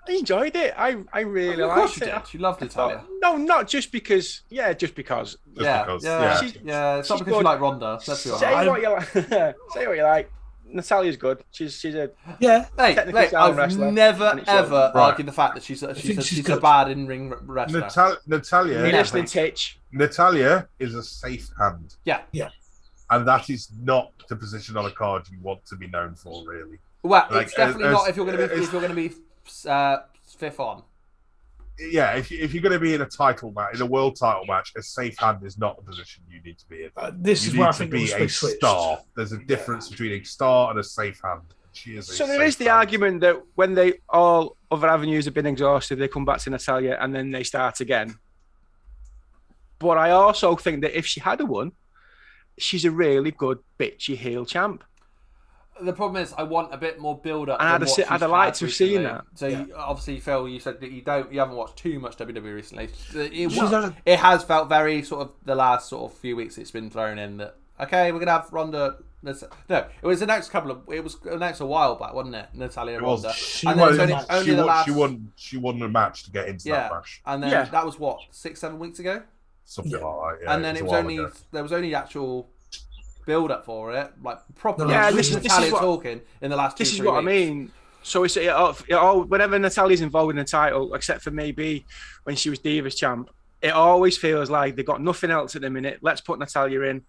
S4: I enjoyed it. I really
S1: Of course
S4: liked
S1: you
S4: it.
S1: did. You loved Natalia.
S4: No, not just because. Yeah, just because.
S3: Because,
S1: It's not
S4: she's
S1: because
S4: good.
S1: you like Ronda. Let's be honest.
S4: Say what you like. Say what you like. Natalia's good. She's a
S2: Yeah.
S4: technically sound
S1: I've
S4: wrestler,
S1: never
S4: and it shows.
S1: ever
S3: Right.
S1: argued the fact that she's a
S2: good.
S1: bad in-ring wrestler.
S3: Natalia.
S4: me listening titch.
S3: Natalia is a safe hand.
S1: Yeah.
S3: And that is not the position on a card you want to be known for, really.
S1: Well,
S3: Like,
S1: it's definitely
S3: as-
S1: not if you're going to be fifth on.
S3: Yeah, if you're going to be in a title match, in a world title match, a safe hand is not the position you need to be in.
S2: This
S3: You
S2: is where I
S3: need to
S2: think it
S3: be
S2: was
S3: a
S2: switched.
S3: star. There's a difference between a star and a safe hand. She is.
S4: So there is the argument that when all other avenues have been exhausted, they come back to Natalia and then they start again. But I also think that if she had won, she's a really good bitchy heel champ.
S1: The problem is, I want a bit more build-up.
S4: And I'd have liked to have seen that.
S1: So obviously, Phil, you said that you haven't watched too much WWE recently.
S2: done
S1: It has felt very sort of the last sort of few weeks it's been thrown in that we're gonna have Ronda. No, it was announced it was announced a while back, wasn't it? Natalia and Ronda. And then it's only the last.
S3: She won a match to get into that match.
S1: And then that was what 6-7 weeks ago.
S3: Something like that. Yeah,
S1: And then it was only there was only actual build up for it, like proper.
S2: Yeah,
S1: this is Natalia talking in the last 2-3 weeks.
S4: This is what I mean. So it's whenever Natalia's involved in a title, except for maybe when she was Divas champ, it always feels like they've got nothing else at the minute. Let's put Natalia in,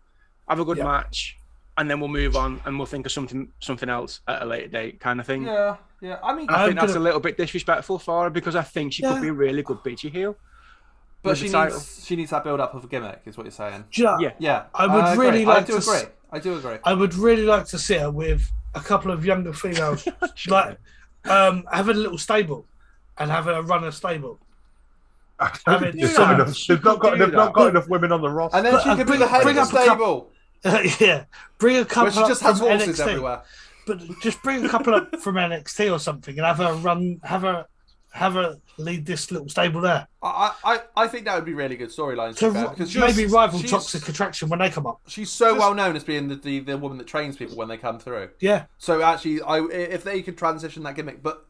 S4: have a good match, and then we'll move on and we'll think of something else at a later date, kind of thing.
S1: Yeah. I mean,
S4: I think that's a little bit disrespectful for her because I think she could be a really good bitchy heel.
S1: But she needs that build up of a gimmick, is what you're saying.
S4: Yeah.
S2: I would really like to
S1: agree. I do agree.
S2: I would really like to see her with a couple of younger females, like having a little stable and having a run a stable.
S3: They've not got enough women on the roster.
S1: And then she could be the head of the stable.
S2: Bring a couple.
S1: She just has
S2: from
S1: horses
S2: NXT.
S1: everywhere.
S2: But just bring a couple up from NXT or something and have her lead this little stable there.
S1: I think that would be really good storylines.
S2: Because maybe rival Toxic Attraction when they come up.
S1: She's so well known as being the woman that trains people when they come through.
S2: Yeah.
S1: So actually, if they could transition that gimmick, but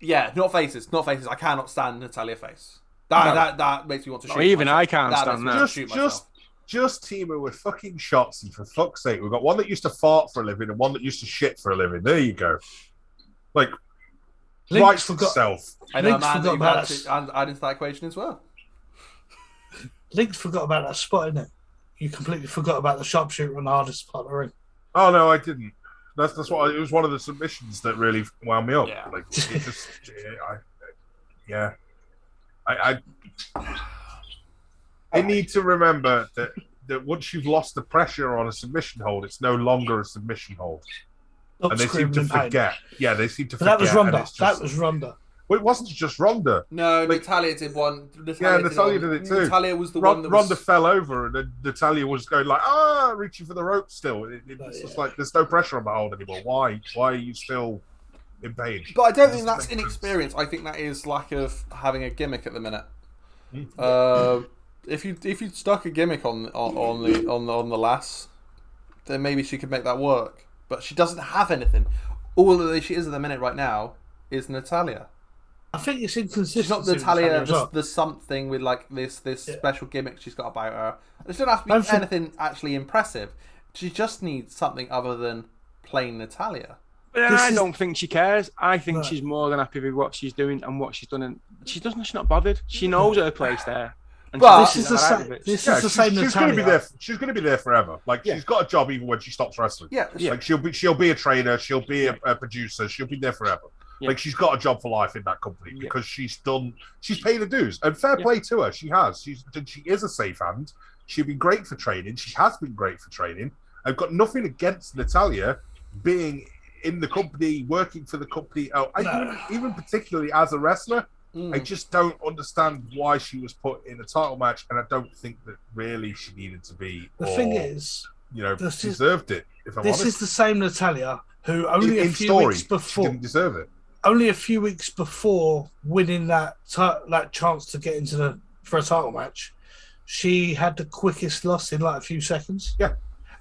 S1: yeah, not faces. I cannot stand Natalya face. That makes me want to shoot.
S4: Even
S1: myself.
S4: I can't stand that.
S3: Just team her with fucking Shotzi, for fuck's sake. We've got one that used to fart for a living and one that used to shit for a living. There you go. Like,
S2: Link's
S3: right itself.
S1: I know, man, that you've add into that equation as well.
S2: Link's forgot about that spot, innit? You completely forgot about the sharpshooter on the hardest part of the ring.
S3: Oh, no, I didn't. That's what it was. One of the submissions that really wound me up.
S1: Yeah.
S3: Like, it just, I need to remember that once you've lost the pressure on a submission hold, it's no longer a submission hold. And they seem to forget. Yeah, they seem to forget.
S2: That was Ronda. That was Ronda.
S3: Well, it wasn't just Ronda.
S1: No, Natalya did one.
S3: Natalya did it too.
S1: Natalya was the one that
S3: Ronda fell over, and then Natalya was going like, reaching for the rope still. It's just like, there's no pressure on the hold anymore. Why? Why are you still in pain?
S1: But I don't think that's inexperience. I think that is lack of having a gimmick at the minute. If you stuck a gimmick on the lass, then maybe she could make that work. But she doesn't have anything. All that she is at the minute right now is Natalya.
S2: I think it's inconsistent.
S1: She's not Natalya. There's something with like this special gimmick she's got about her. It doesn't have to be anything actually impressive. She just needs something other than plain Natalya.
S4: But I don't think she cares. I think she's more than happy with what she's doing and what she's done. And she's not bothered. She knows her place there.
S1: But
S2: this is the same.
S3: She's going to be there. She's going to be there forever. Like she's got a job even when she stops wrestling.
S1: Yeah.
S3: Like she'll be a trainer. She'll be a producer. She'll be there forever. Yeah. Like she's got a job for life in that company because she's paid the dues, and fair play to her. She has. She is a safe hand. She'd be great for training. She has been great for training. I've got nothing against Natalya being in the company, working for the company. Even particularly as a wrestler. I just don't understand why she was put in a title match, and I don't think that really she needed to be.
S2: The thing is,
S3: deserved it. If I'm honest,
S2: this is the same Natalya who only a few weeks before
S3: she didn't deserve it.
S2: Only a few weeks before winning that chance to get into for a title match, she had the quickest loss in like a few seconds.
S3: Yeah,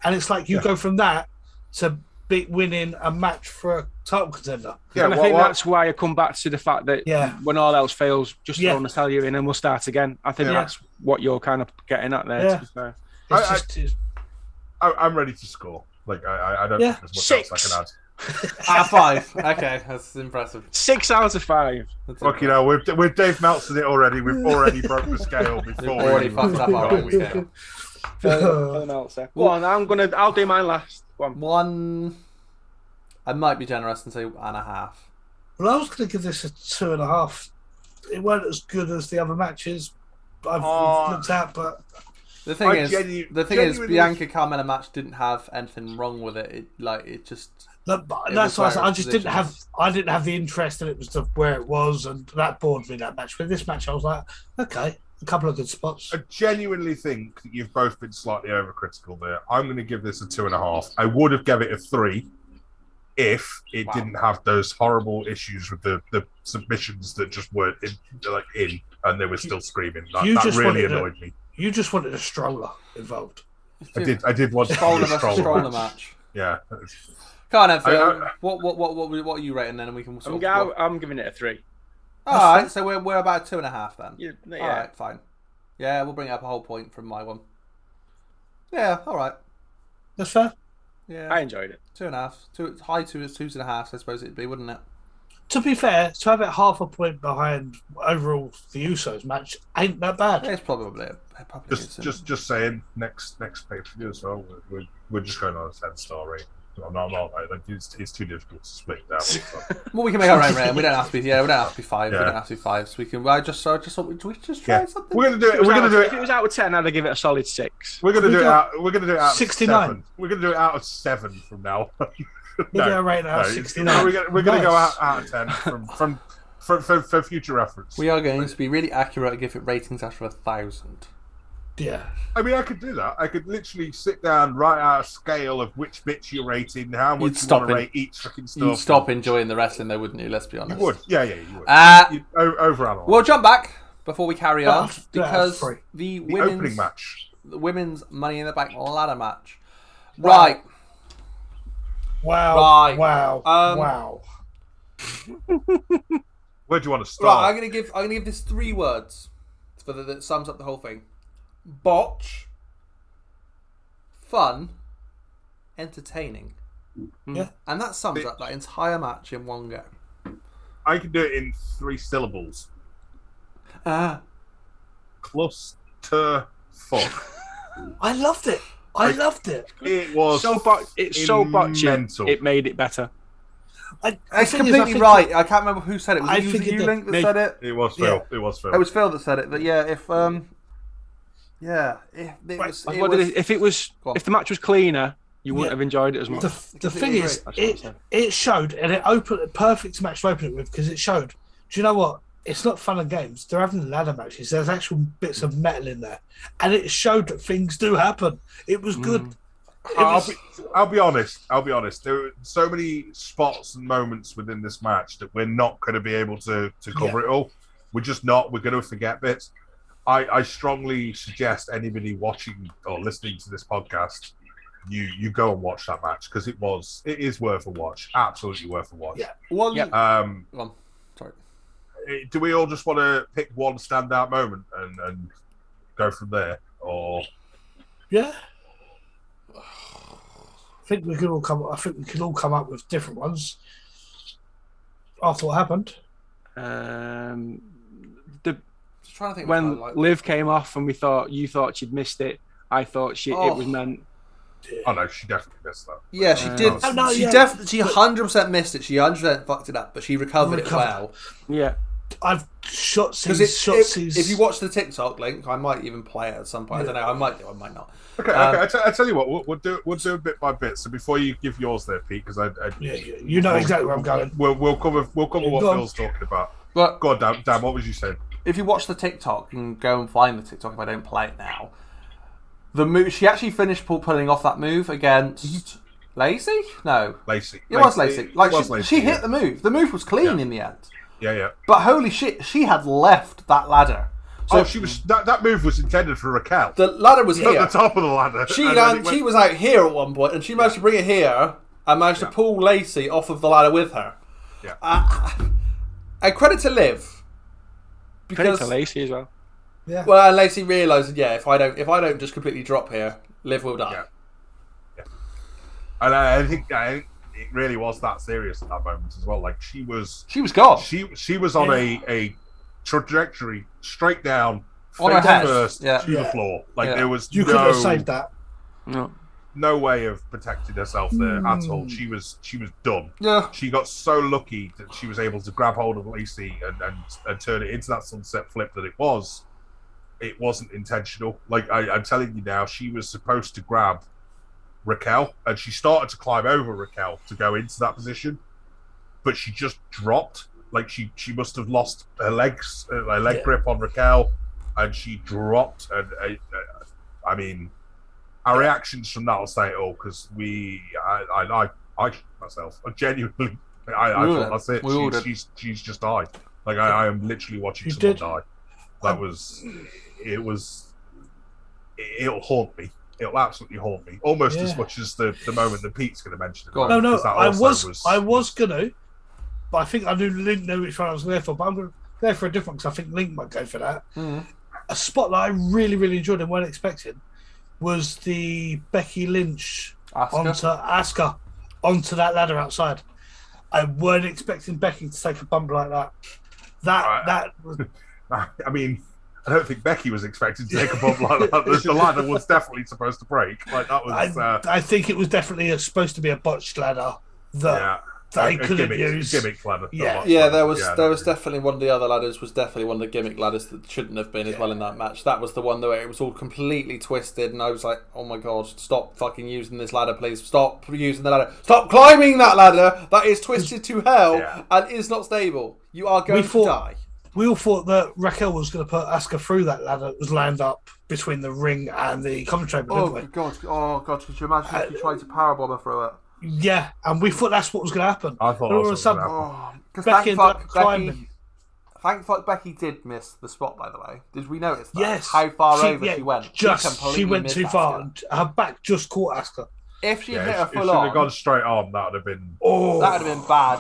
S2: and it's like you go from that to winning a match for a title contender.
S4: Yeah, and I think that's why I come back to the fact that when all else fails, just throw Natalya in and we'll start again. I think that's what you're kind of getting at there.
S2: Yeah.
S3: I'm ready to score. Like I don't think there's much else I can add.
S1: Out of 5. Okay, that's impressive.
S4: 6 out of 5.
S3: Fuck, you know, we've Dave Meltzered it already. We've already broke the scale before.
S1: We've already fucked up our own scale.
S4: Go on, I'll do mine last.
S1: One. I might be generous and say 1.5.
S2: Well, I was going to give this a 2.5. It weren't as good as the other matches I've looked at, but
S1: the thing is, Bianca Carmella match didn't have anything wrong with it. It just.
S2: That's why I just didn't have. I didn't have the interest, and it was where it was, and that bored me, that match. With this match, I was like, okay, a couple of good spots.
S3: I genuinely think that you've both been slightly overcritical there. I'm going to give this a 2.5. I would have given it a 3 if it didn't have those horrible issues with the submissions that just weren't in, and they were still screaming. That really annoyed me.
S2: You just wanted a stroller involved.
S3: I did want a stroller
S1: match.
S3: Yeah.
S1: Can't have Phil. What are you rating then? And we can.
S4: I'm giving it a 3.
S1: All right, so we're about 2.5 then.
S4: Yeah.
S1: All right, fine. Yeah, we'll bring it up a whole point from my one. Yeah, all right.
S2: That's fair.
S1: Yeah,
S4: I enjoyed it.
S1: 2.5. High 2 is 2.5. I suppose it'd be, wouldn't it?
S2: To be fair, to have it half a point behind overall the Usos match ain't that bad.
S1: It's probably
S3: Just saying. Next pay per view as well. We're just going on a 10-star rating. I'm not. Like, it's too difficult to split down.
S1: Well, we can make our own rating. We don't have to be. Yeah, we don't have to be 5.
S3: Yeah.
S1: We don't have to be 5. So we can. I just try something.
S3: We're gonna do it.
S4: If it was out of 10, I'd give it a solid 6.
S3: We're gonna do it out. We're gonna do it out.
S2: 69.
S3: Of 7. We're gonna do it out of 7 from now.
S2: We're going right now, 69.
S3: We're gonna go out of 10 for future reference.
S1: We are going to be really accurate and give it ratings after 1,000.
S2: Yeah.
S3: I mean, I could do that. I could literally sit down, write out a scale of which bits you're rating, how much you want to rate each fucking stuff.
S1: You'd stop enjoying the wrestling, though, wouldn't you? Let's be honest.
S3: You would. Yeah, you would. You'd overanalyze.
S1: We'll jump back before we carry on because
S3: the
S1: women's
S3: opening match,
S1: the women's Money in the Bank ladder match. Right.
S2: Wow.
S1: Right.
S2: Wow. Wow.
S3: Where do you want to start?
S1: Right. I'm gonna give this 3 words that sums up the whole thing. Botch. Fun. Entertaining.
S2: Yeah.
S1: And that sums up that entire match in one go.
S3: I can do it in 3 syllables. Cluster fuck.
S2: I loved it.
S3: It was
S4: so botchy. It made it better.
S1: It's completely right. I can't remember who said it. Was it you, Link, that said it?
S3: It was Phil. It was Phil.
S1: It was Phil that said it. But yeah, if
S4: if the match was cleaner, you wouldn't have enjoyed it as much.
S2: The thing is, it showed, and it opened a perfect match to open it with because it showed. Do you know what? It's not fun and games. They're having ladder matches. There's actual bits of metal in there, and it showed that things do happen. It was good.
S3: I'll be honest. There were so many spots and moments within this match that we're not going to be able to cover it all. We're just not. We're going to forget bits. I strongly suggest anybody watching or listening to this podcast, you go and watch that match because it is worth a watch. Absolutely worth a watch.
S2: Yeah.
S1: Sorry.
S3: Do we all just want to pick one standout moment and go from there, or?
S2: Yeah. I think we could all come up with different ones after what happened.
S1: Trying to think
S4: when Liv came off and you thought she'd missed it, I thought it was meant.
S3: Oh no, she definitely missed that.
S1: Yeah, she did. She 100% missed it. She 100% fucked it up, but she recovered it well.
S4: Yeah.
S2: I've Shotzi's.
S1: If you watch the TikTok link, I might even play it at some point. I don't know. I might do. I might not.
S3: Okay. I tell you what. We'll do it bit by bit. So before you give yours there, Pete, because
S2: you know exactly where I'm going.
S3: We'll cover what Phil's talking about.
S1: But
S3: go on, Dan. What was you saying?
S1: If you watch the TikTok, you can go and find the TikTok. If I don't play it now, the move she actually finished pulling off that move against Lacey. No,
S3: Lacey.
S1: It was Lacey. She hit the move. The move was clean in the end.
S3: Yeah.
S1: But holy shit, she had left that ladder.
S3: So she was that move was intended for Raquel.
S1: The ladder was here.
S3: At the top of the ladder.
S1: She was out here at one point, and she managed to bring it here and managed to pull Lacey off of the ladder with her.
S3: Yeah.
S1: And credit to Liv.
S4: Credit to Lacey as well.
S2: Yeah.
S1: Well, and Lacey realised, if I don't just completely drop here, Liv will die.
S3: Yeah. And I think it really was that serious at that moment as well. Like she was
S1: gone.
S3: She was on a trajectory straight down,
S1: on her head
S3: first to the floor. Like there was
S2: couldn't have saved that.
S3: No way of protecting herself there at all. She was done.
S1: Yeah.
S3: She got so lucky that she was able to grab hold of Lacey and turn it into that sunset flip that it was. It wasn't intentional. Like I'm telling you now, she was supposed to grab Raquel, and she started to climb over Raquel to go into that position, but she just dropped. Like she must have lost her leg grip on Raquel, and she dropped. And I mean, our reactions from that will say it all because I myself, genuinely, I thought that's it. She's just died. Like I am literally watching someone die. That it'll haunt me. It'll absolutely haunt me, almost as much as the moment that Pete's going to mention.
S2: No, I was going to, but I think I knew which one I was going for. But I'm going to go for a different because I think Link might go for that. A spot that I really, really enjoyed and weren't expecting was the Becky Lynch onto Asuka onto that ladder outside. I weren't expecting Becky to take a bump like that. That was.
S3: I mean, I don't think Becky was expected to take a bump like that. The ladder was definitely supposed to break. Like that was.
S2: I think it was definitely supposed to be a botched ladder that they couldn't use.
S3: Gimmick ladder.
S1: Yeah, there was definitely one of the other ladders was definitely one of the gimmick ladders that shouldn't have been as well in that match. That was the one where it was all completely twisted, and I was like, oh my god, stop fucking using this ladder, please. Stop using the ladder. Stop climbing that ladder. That is twisted to hell and is not stable. You are going to die.
S2: We all thought that Raquel was going to put Asuka through that ladder that was lined up between the ring and the commentary.
S1: Oh god! Could you imagine if you tried to powerbomb her through it?
S2: Yeah, and we thought that's what was going to happen.
S3: I thought all of a sudden,
S1: thank fuck Becky did miss the spot. By the way, did we notice that?
S2: Yes,
S1: how far over she went?
S2: She went too far. And her back just caught Asuka.
S1: If she hit her full
S3: if
S1: on,
S3: she'd have gone straight on, that would have been.
S1: Oh, that would have been bad.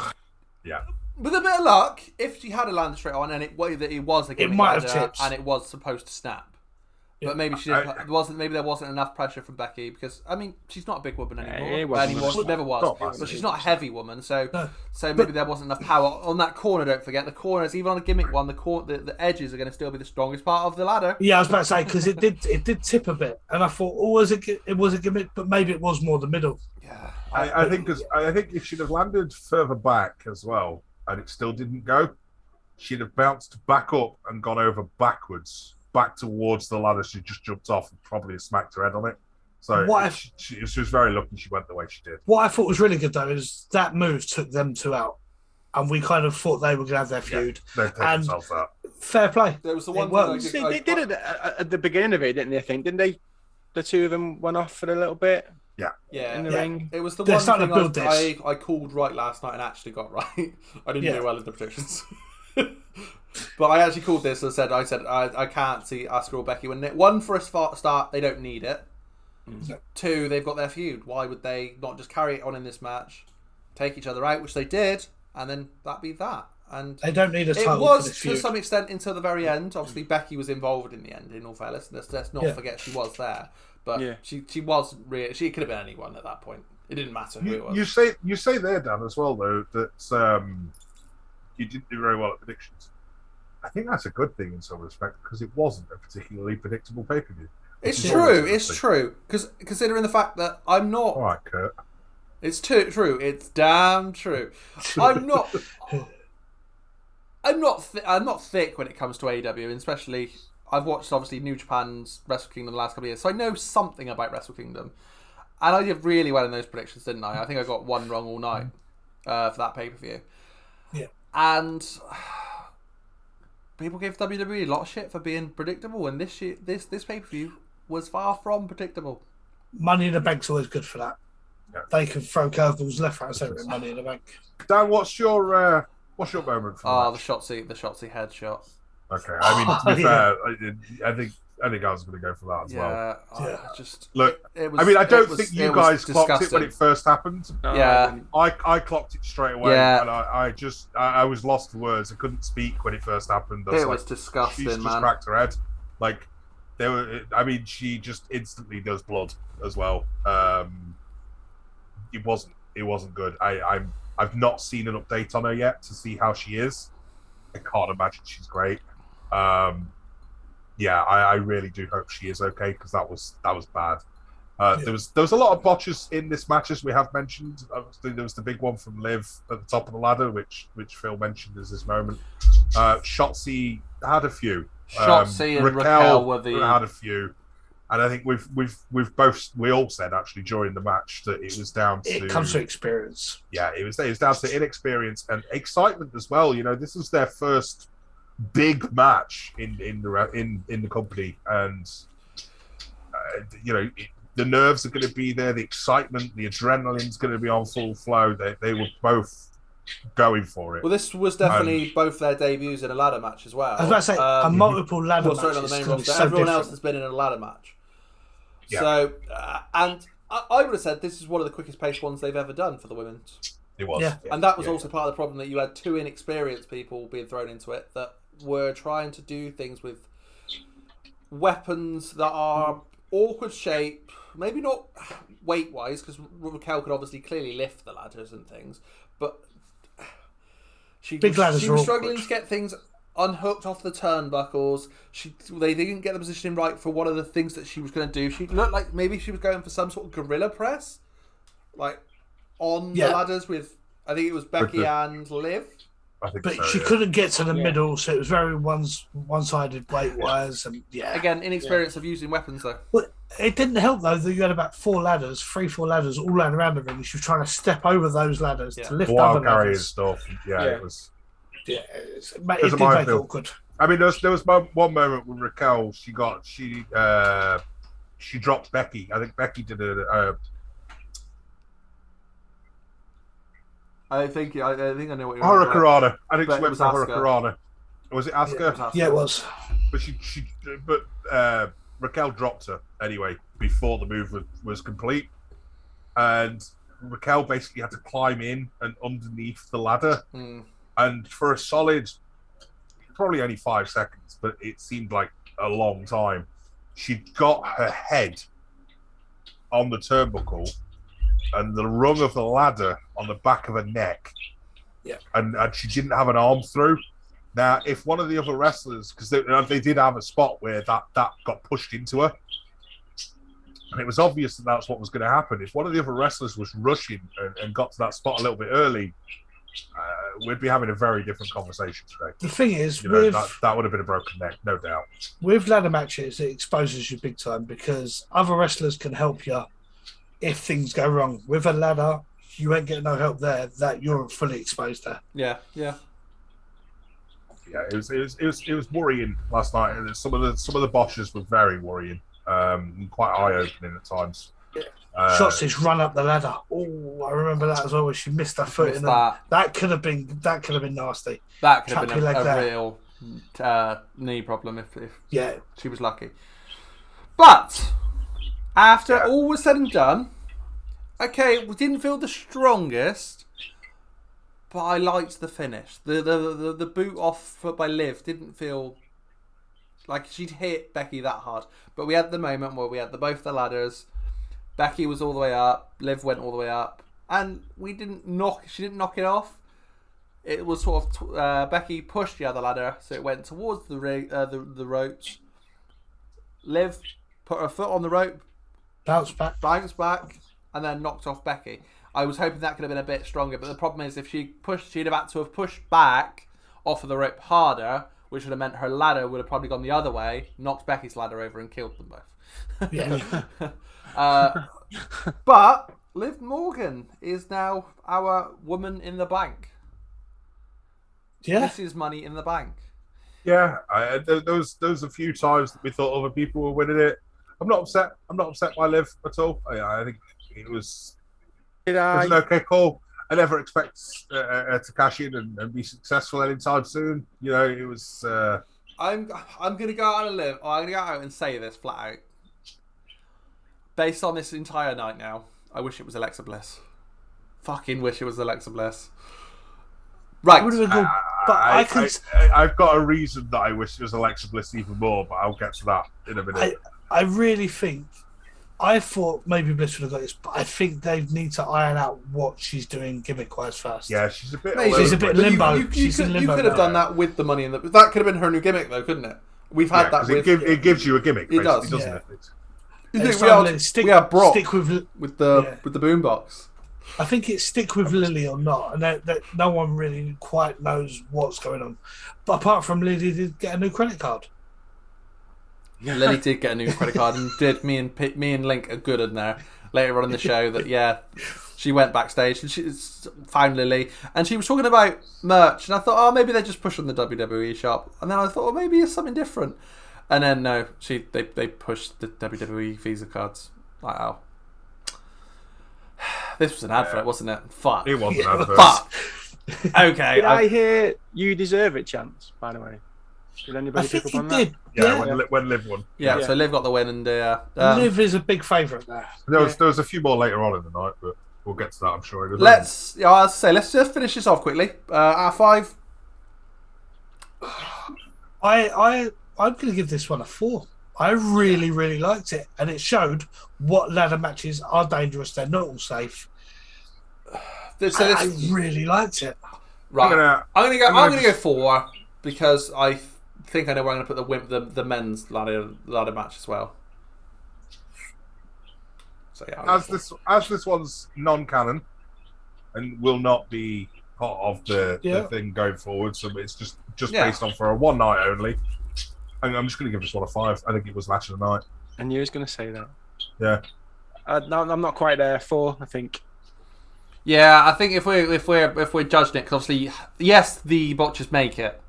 S3: Yeah.
S1: With a bit of luck, if she had a landed straight on and it was a gimmick ladder and it was supposed to snap, but maybe maybe there wasn't enough pressure from Becky because I mean she's not a big woman anymore. She never was, but she's not a heavy woman. So maybe there wasn't enough power on that corner. Don't forget the corners, even on the gimmick one, the edges are going to still be the strongest part of the ladder.
S2: Yeah, I was about to say because it did tip a bit, and I thought, it was a gimmick, but maybe it was more the middle.
S1: Yeah,
S3: I think if she'd have landed further back as well. And it still didn't go, she'd have bounced back up and gone over backwards, back towards the ladder she just jumped off and probably smacked her head on it. So she was very lucky she went the way she did.
S2: What I thought was really good, though, is that move took them two out. And we kind of thought they were going to have their feud.
S3: They take themselves out.
S2: Fair play.
S1: There was the one
S4: they did it at the beginning of it, didn't they? Didn't they? The two of them went off for a little bit.
S1: Yeah,
S4: in the ring.
S1: It was the one thing I called right last night and actually got right. I didn't do well in the predictions, but I actually called this and said I can't see Asuka or Becky winning it. One, for a start, they don't need it. Two, they've got their feud. Why would they not just carry it on in this match, take each other out, which they did, and then that be that? And
S2: they don't need a title.
S1: It was
S2: for this feud.
S1: To some extent until the very end. Obviously, Becky was involved in the end. In all fairness, let's not forget she was there. But she wasn't really. She could have been anyone at that point. It didn't matter who it was.
S3: You say there, Dan, as well though that you didn't do very well at predictions. I think that's a good thing in some respect because it wasn't a particularly predictable pay-per-view.
S1: It's true. Because considering the fact that I'm not.
S3: All right, Kurt.
S1: It's true. It's damn true. I'm not. I'm not thick when it comes to AEW, and especially. I've watched, obviously, New Japan's Wrestle Kingdom the last couple of years, so I know something about Wrestle Kingdom. And I did really well in those predictions, didn't I? I think I got one wrong all night for that pay-per-view.
S2: Yeah.
S1: And people gave WWE a lot of shit for being predictable, and this pay-per-view was far from predictable.
S2: Money in the Bank's always good for that. Yeah. They can throw curveballs left, right, and centre with Money in the Bank.
S3: Dan, what's your moment from
S1: the Shotzi headshot.
S3: Okay, I mean, to be fair, I think I was going to go for that as well.
S1: Yeah,
S3: I don't think you guys clocked it when it first happened.
S1: Yeah,
S3: I clocked it straight away, and I was lost for words. I couldn't speak when it first happened.
S1: It was disgusting,
S3: She's just cracked her head. Like she just instantly does blood as well. It wasn't good. I've not seen an update on her yet to see how she is. I can't imagine she's great. I really do hope she is okay because that was bad. There was a lot of botches in this match, as we have mentioned. Obviously, there was the big one from Liv at the top of the ladder, which Phil mentioned as this moment. Shotzi had a few.
S1: Shotzi and Raquel
S3: had a few, and I think we all said actually during the match that it was down to
S2: it comes to experience.
S3: Yeah, it was down to inexperience and excitement as well. You know, this was their first big match in the company, and the nerves are going to be there, the excitement, the adrenaline's going to be on full flow. They were both going for it.
S1: Well, this was definitely both their debuts in a ladder match as well.
S2: I was about to say a multiple ladder match.
S1: On the main roster. Everyone else has been in a ladder match. Yeah. So, and I would have said this is one of the quickest paced ones they've ever done for the women's.
S3: It was.
S2: Yeah.
S1: And that was also part of the problem, that you had two inexperienced people being thrown into it that were trying to do things with weapons that are awkward shape, maybe not weight-wise, because Raquel could obviously clearly lift the ladders and things, but
S2: Big ladders
S1: She
S2: are
S1: was
S2: awkward.
S1: struggling to get things unhooked off the turnbuckles. They didn't get the positioning right for one of the things that she was going to do. She looked like maybe she was going for some sort of gorilla press, like on the ladders with, I think it was Becky and Liv.
S2: But she couldn't get to the middle, so it was very one-sided weight-wise, and
S1: Again, inexperience of using weapons though.
S2: But it didn't help though that you had about 4 ladders all laying around the ring. She was trying to step over those ladders to lift other ladders.
S3: Stuff. It was.
S2: Yeah, it did make it awkward.
S3: I mean, there was one moment with Raquel. She dropped Becky. I think Becky did a.
S1: I think I know what you're.
S3: Hurricanrana. I think she went
S1: was
S3: for Hurricanrana. Was it Asuka?
S2: Yeah, it was.
S3: But Raquel dropped her anyway before the move was complete, and Raquel basically had to climb in and underneath the ladder, and for a solid, probably only 5 seconds, but it seemed like a long time. She got her head on the turnbuckle and the rung of the ladder on the back of her neck.
S2: Yeah.
S3: And she didn't have an arm through. Now, if one of the other wrestlers, because they did have a spot where that got pushed into her, and it was obvious that that's what was going to happen. If one of the other wrestlers was rushing and got to that spot a little bit early, we'd be having a very different conversation today.
S2: The thing is,
S3: that would have been a broken neck, no doubt.
S2: With ladder matches, it exposes you big time because other wrestlers can help you if things go wrong. With a ladder, you ain't getting no help there. That you're fully exposed there.
S1: Yeah.
S3: It was worrying last night. Some of the botches were very worrying, and quite eye opening at times.
S2: Shotzi's run up the ladder. Oh, I remember that as well. Where she missed her foot, that could have been nasty.
S1: That could have been a real knee problem if she was lucky. But after all was said and done, okay, we didn't feel the strongest, but I liked the finish. The boot off by Liv didn't feel like she'd hit Becky that hard, but we had the moment where we had both the ladders. Becky was all the way up, Liv went all the way up, and she didn't knock it off. It was sort of Becky pushed the other ladder, so it went towards the ropes. Liv put her foot on the rope, bounced back, and then knocked off Becky. I was hoping that could have been a bit stronger, but the problem is if she'd have had to have pushed back off of the rope harder, which would have meant her ladder would have probably gone the other way, knocked Becky's ladder over and killed them both.
S2: Yeah.
S1: But Liv Morgan is now our woman in the bank.
S2: Yeah.
S1: This is Money in the Bank.
S3: Yeah, there was a few times that we thought other people were winning it. I'm not upset. I'm not upset by Liv at all. I think it was an okay call. I never expect her to cash in and be successful anytime soon. You know, it was.
S1: I'm gonna go out on a limb. I'm gonna go out and say this flat out. Based on this entire night now, I wish it was Alexa Bliss. Fucking wish it was Alexa Bliss. Right.
S3: I've got a reason that I wish it was Alexa Bliss even more, but I'll get to that in a minute.
S2: I really think. I thought maybe Bliss would have got this, but I think they need to iron out what she's doing gimmick-wise first.
S3: Yeah, she's a bit.
S2: She's a bit limbo.
S1: You could have done that with the Money in the. That could have been her new gimmick, though, couldn't it? We've had that.
S3: It gives you a gimmick.
S1: It does,
S3: doesn't
S1: yeah.
S3: it?
S1: We are Brock
S2: stick with
S1: the boombox.
S2: I think it's stick with Lily or not, and that no one really quite knows what's going on. But apart from Lily, did get a new credit card.
S1: Lily did get a new credit card, and did me and Link are good in there later on in the show. That she went backstage and she found Lily, and she was talking about merch, and I thought, maybe they're just pushing the WWE shop, and then I thought, maybe it's something different. And then no, they pushed the WWE Visa cards. Like, oh, this was an advert, wasn't it? Fuck.
S3: It was an advert.
S1: Fuck. Okay.
S4: Did I hear "You Deserve It" chants? By the way, did anybody pick up on that?
S3: Yeah, when Liv won.
S1: Yeah, so Liv got the win, and
S2: Liv is a big favourite there.
S3: There was a few more later on in the night, but we'll get to that, I'm sure.
S1: Let's just finish this off quickly. Out of 5.
S2: I'm going to give this one a 4. I really, really liked it, and it showed what ladder matches are dangerous. They're not all safe. I really liked it.
S1: Right. I'm
S3: gonna
S1: gonna go 4 because I think I know where I'm gonna put the men's ladder match as well. So yeah.
S3: As this one's non-canon and will not be part of the thing going forward, so it's just based on for a one night only. I'm just going to give this one a 5. I think it was match of the night.
S4: And you was going to say that?
S3: Yeah.
S4: No, I'm not quite there. 4, I think.
S1: Yeah, I think if we're judging it, because obviously, yes, the botches make it.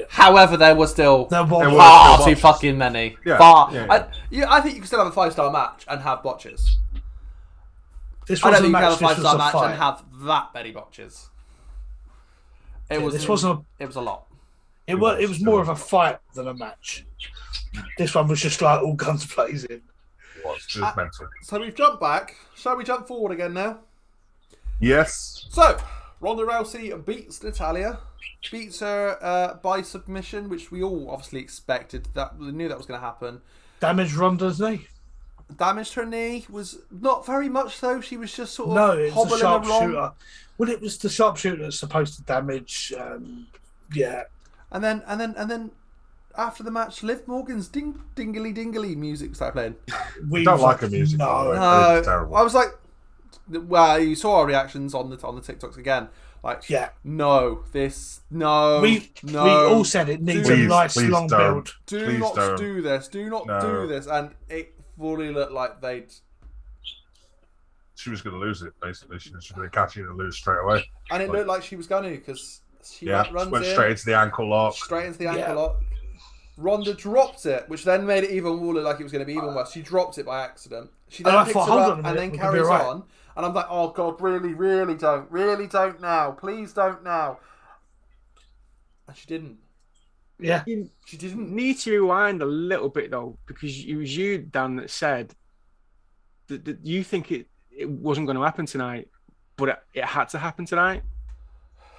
S1: However, there were still far too fucking many.
S3: Yeah.
S1: I think you can still have a 5-star match and have botches.
S2: This
S1: I
S2: was
S1: don't
S2: a
S1: think you can
S2: match.
S1: have a
S2: This was
S1: 5-star
S2: a
S1: match
S2: fight.
S1: and have that many botches. It was a lot.
S2: It was more of a fight than a match. This one was just like all guns blazing.
S3: It was just mental.
S1: So we've jumped back. Shall we jump forward again now?
S3: Yes.
S1: So, Ronda Rousey beats Natalya. Beats her by submission, which we all obviously expected. We knew that was going to happen.
S2: Damaged Ronda's knee.
S1: Damaged her knee. Was not very much though. She was just sort of
S2: it's
S1: hobbling
S2: the sharpshooter.
S1: along.
S2: Well, it was the sharpshooter that's supposed to damage. Yeah.
S1: And then after the match, Liv Morgan's dingly dingly music started playing.
S3: We don't like her music.
S2: No,
S3: it's terrible.
S1: I was like, well, you saw our reactions on the TikToks again. Like, no.
S2: We all said it needs a nice long build.
S1: Do not do this. Do not do this. And it fully looked like
S3: she was going to lose it, basically. She was going to catch it and lose straight away.
S1: And it looked like she was going to, because she runs
S3: went
S1: in,
S3: straight into the ankle lock.
S1: Lock. Ronda dropped it, which then made it even more look like it was going to be even worse. She dropped it by accident. She then picks it up and then carries on. And I'm like, oh God, really don't now. Please don't now. And she didn't.
S2: Yeah.
S4: She didn't need to rewind a little bit though, because it was you, Dan, that said that you think it wasn't going to happen tonight, but it had to happen tonight.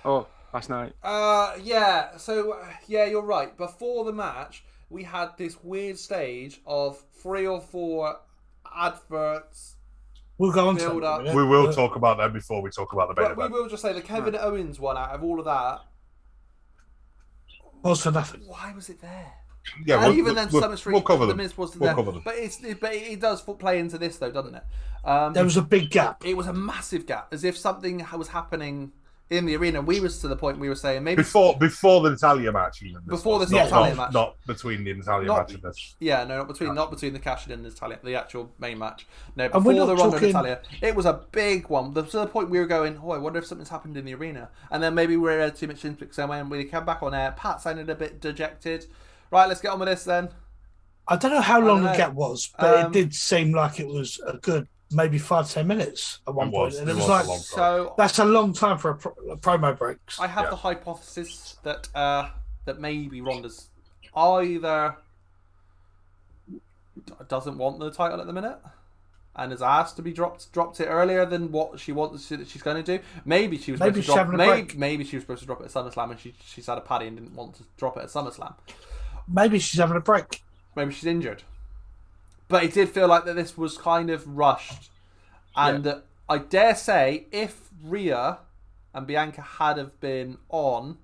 S4: Oh, last night.
S1: Yeah. So you're right. Before the match, we had this weird stage of 3 or 4 adverts.
S2: We'll go on to
S3: We will talk about that before we talk about the main event.
S1: We will just say the Kevin Owens one out of all of that
S2: was for nothing.
S1: Why was it there?
S3: Yeah,
S1: we'll
S3: cover them.
S1: The Miz wasn't there. But it does play into this though, doesn't it?
S2: There was a big gap.
S1: It was a massive gap, as if something was happening in the arena. We was to the point we were saying maybe
S3: before the Natalya match, even
S1: before the Natalya match,
S3: not between the Natalya match and this.
S1: Yeah, no, not between the cash and the Natalya, the actual main match. No, before the Ronda Natalya, it was a big one. To the point we were going, I wonder if something's happened in the arena. And then maybe we were too much into it somewhere, and we came back on air. Pat sounded a bit dejected. Right, let's get on with this then.
S2: I don't know how long the gap was, but it did seem like it was a good maybe 5-10 minutes at one point. And it was like, that's a long time for a promo break.
S1: I have the hypothesis that maybe Ronda's either doesn't want the title at the minute and has asked to be dropped it earlier than what she wants that she's going to do. Maybe she was supposed to drop maybe she was supposed to drop it at SummerSlam and she's had a paddy and didn't want to drop it at SummerSlam.
S2: Maybe she's having a break.
S1: Maybe she's injured. But it did feel like that this was kind of rushed. And I dare say, if Rhea and Bianca had have been on,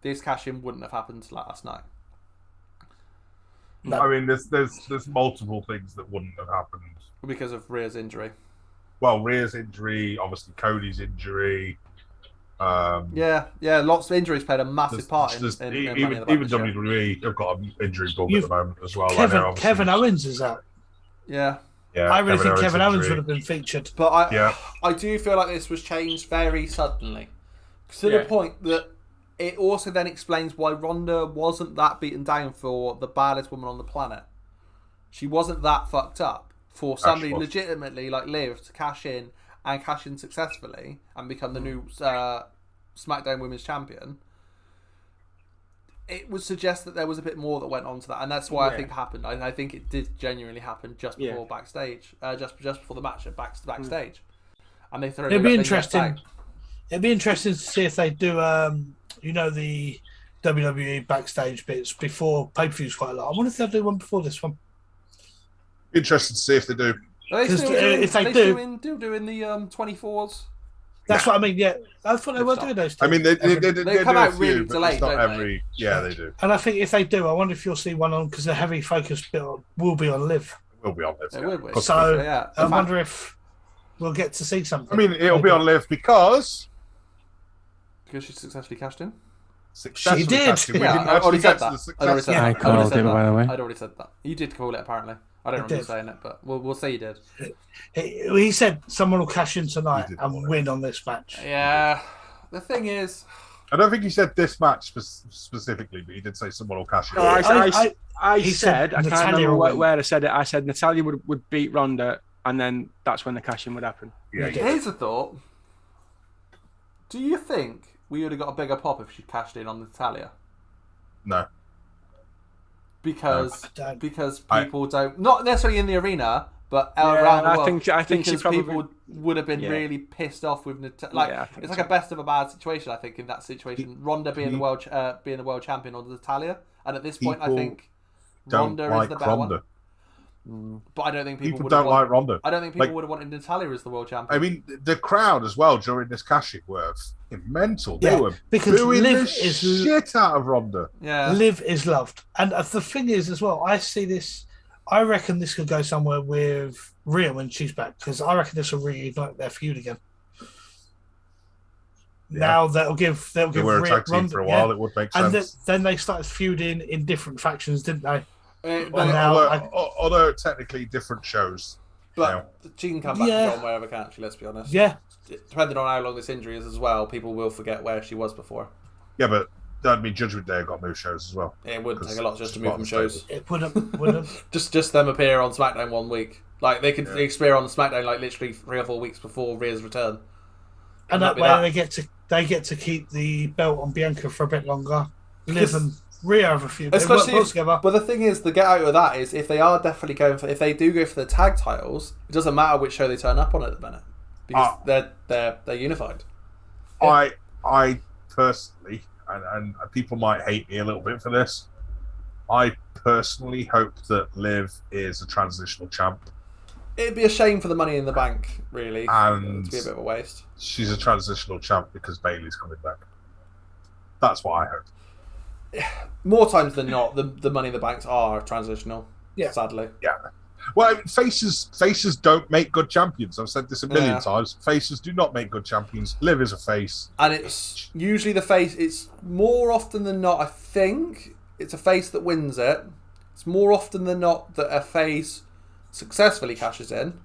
S1: this cash-in wouldn't have happened last night.
S3: No. I mean, there's multiple things that wouldn't have happened.
S1: Because of Rhea's injury.
S3: Well, Rhea's injury, obviously Cody's injury.
S1: Lots of injuries played a massive part in
S3: even WWE have got an injury bug at the moment as well.
S2: Kevin Owens is out.
S1: Yeah.
S3: Yeah,
S2: I really think Kevin Owens would have been featured.
S1: But I do feel like this was changed very suddenly. To the point that it also then explains why Ronda wasn't that beaten down for the baddest woman on the planet. She wasn't that fucked up for somebody legitimately like Liv to cash in successfully and become the new SmackDown Women's Champion. It would suggest that there was a bit more that went on to that, and that's why I think it happened. I think it did genuinely happen just before backstage, just before the match at backstage. And they threw
S2: It'd be interesting. It'd be interesting to see if they do, the WWE backstage bits before pay-per-views quite a lot. I wonder if they'll do one before this one.
S3: Interested to see if they do.
S1: Are they still doing the 24s?
S2: That's what I mean. Yeah, I thought they were doing those two.
S3: I mean, they
S1: come
S3: do
S1: out
S3: a few,
S1: really
S3: but
S1: delayed,
S3: it's not
S1: don't
S3: every. Yeah, they do.
S2: And I think if they do, I wonder if you'll see one on because the heavy focus bit will be on Liv.
S3: We'll be on this.
S1: It would be.
S2: So
S1: yeah,
S2: I wonder if we'll get to see something.
S3: I mean, it'll be on Liv because
S1: she successfully cashed in.
S3: successfully
S2: She did.
S3: cashed in. We
S1: Yeah,
S3: didn't
S1: I already
S3: actually
S1: said
S3: get to
S1: that.
S3: the
S1: I
S3: success.
S1: already said
S2: Yeah.
S1: that.
S5: I called it, by the way.
S1: I'd already said that. You did call it, apparently. I don't remember
S2: did.
S1: saying it, but we'll say you did.
S2: He said someone will cash in tonight
S3: He did.
S2: and win on this match.
S1: Yeah. The thing is,
S3: I don't think he said this match specifically, but he did say someone will cash it.
S4: No, I
S2: he
S4: said,
S2: said
S4: I can't
S2: Natalia
S4: remember
S2: will win.
S4: where I said it. I said Natalia would beat Ronda, and then that's when the cash-in would happen.
S3: Yeah,
S2: He did.
S1: here's a thought. Do you think we would have got a bigger pop if she cashed in on Natalia?
S3: no.
S1: Because
S2: I don't.
S1: because people don't, not necessarily in the arena, but
S4: Yeah,
S1: around the
S4: I
S1: world.
S4: think she
S1: because
S4: probably
S1: people would have been
S4: Yeah.
S1: really pissed off with Natalia. Like
S4: Yeah, I think
S1: it's like
S4: so.
S1: a best of a bad situation. I think in that situation, Ronda being the world champion on Natalia, and at this point, I
S3: People
S1: think
S3: Don't
S1: Ronda
S3: like
S1: is the better
S3: Ronda.
S1: one. But I don't think people
S3: People
S1: would have
S3: don't like Ronda.
S1: I don't think people
S3: Like-
S1: would have wanted Natalia as the world champion.
S3: I mean, the crowd as well during this cash-in were mental. They
S2: Yeah,
S3: were
S2: because
S3: booing
S2: Liv
S3: the
S2: is
S3: shit out of Ronda.
S1: yeah,
S2: Liv is loved, and the thing is as well. I see this. I reckon this could go somewhere with Rhea when she's back because I reckon this will reignite their feud again.
S3: Yeah.
S2: Now they'll give
S3: They were a
S2: Rhea
S3: tag team
S2: Ronda,
S3: for a while.
S2: yeah.
S3: It would make
S2: And
S3: sense.
S2: then they started feuding in different factions, didn't they?
S1: But,
S2: now
S3: although technically different shows.
S1: but she can come back
S2: Yeah.
S1: from wherever, can't she? Let's be honest.
S2: Yeah,
S1: Depending on how long this injury is as well, people will forget where she was before.
S3: Yeah, but that'd mean Judgment Day got moved shows as well.
S1: It would take a lot just to
S3: It's
S1: move
S3: not
S1: from
S3: the
S1: shows.
S2: it wouldn't.
S1: Just them appear on SmackDown 1 week. Like they could appear on SmackDown like literally 3 or 4 weeks before Rhea's return.
S2: And
S1: that'd
S2: that
S1: be
S2: way
S1: that.
S2: they get to keep the belt on Bianca for a bit longer. Liv and Rhea have a few. They work
S1: Especially,
S2: well together.
S1: but the thing is, the get out of that is if they are definitely going for, if they do go for the tag titles, it doesn't matter which show they turn up on at the minute because they're unified.
S3: I personally, and people might hate me a little bit for this, I personally hope that Liv is a transitional champ.
S1: It'd be a shame for the Money in the Bank, really.
S3: And
S1: It'd be a bit of a waste.
S3: She's a transitional champ because Bayley's coming back. That's what I hope.
S1: More times than not, the Money in the Banks are transitional.
S2: Yeah.
S1: Sadly.
S3: Yeah. Well, I mean, faces don't make good champions. I've said this a million
S1: Yeah.
S3: times. Faces do not make good champions. Liv is a face.
S1: And it's usually the face. It's more often than not, I think, it's a face that wins it. It's more often than not that a face successfully cashes in.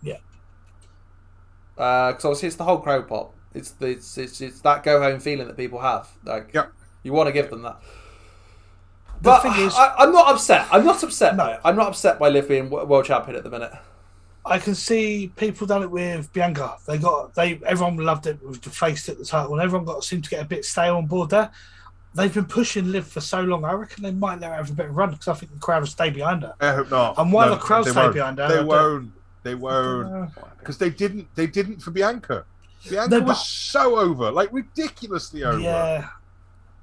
S2: Yeah.
S1: Because obviously it's the whole crowd pop. It's that go home feeling that people have. Like,
S3: Yep.
S1: you want to give them that. But
S2: thing is-
S1: I'm not upset. I'm not upset
S2: No.
S1: by it. I'm not upset by Liv being world champion at the minute.
S2: I can see people done it with Bianca. Everyone loved it with the face at the title, and everyone seemed to get a bit stale on board there. They've been pushing Liv for so long. I reckon they might let her have a bit of run because I think the crowd will stay behind her.
S3: I hope not.
S2: And while
S3: No,
S2: the crowd
S3: they
S2: stay
S3: won't.
S2: behind her,
S3: They
S2: I
S3: won't. They won't. Because they didn't for Bianca. Bianca
S2: No, but-
S3: was so over, like ridiculously over.
S2: Yeah,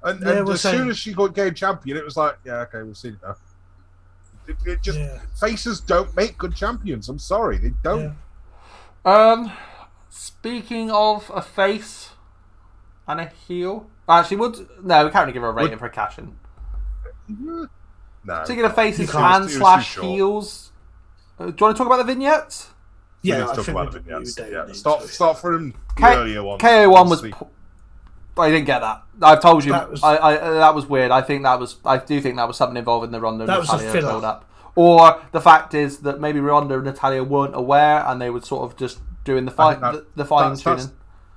S3: And
S2: Yeah, we're
S3: as soon
S2: saying-
S3: as she got game champion, it was like, yeah, okay, we've seen it now. It just
S2: yeah.
S3: faces don't make good champions. I'm sorry, they don't.
S1: Speaking of a face and a heel, actually, we can't really give her a rating for a cash in.
S3: No.
S1: Speaking of faces
S2: You can't.
S1: and
S3: It was
S1: slash
S3: too short.
S1: heels, do you want to talk about the vignettes?
S2: Yeah,
S3: Let's
S2: I
S3: talk
S2: think
S3: about
S2: we
S3: the vignettes.
S2: do
S3: Yeah.
S2: need
S3: Start
S2: to.
S3: from the
S1: K-
S3: earlier one.
S1: KO1 was.
S3: Honestly.
S1: I didn't get that. I've told you.
S2: That was-
S1: that was weird. I do think that was something involving the Ronda
S2: That was a
S1: Natalia
S2: filler.
S1: build up. Or the fact is that maybe Ronda and Natalia weren't aware and they were sort of just doing the
S3: I think
S1: the fine
S3: that's
S1: tuning.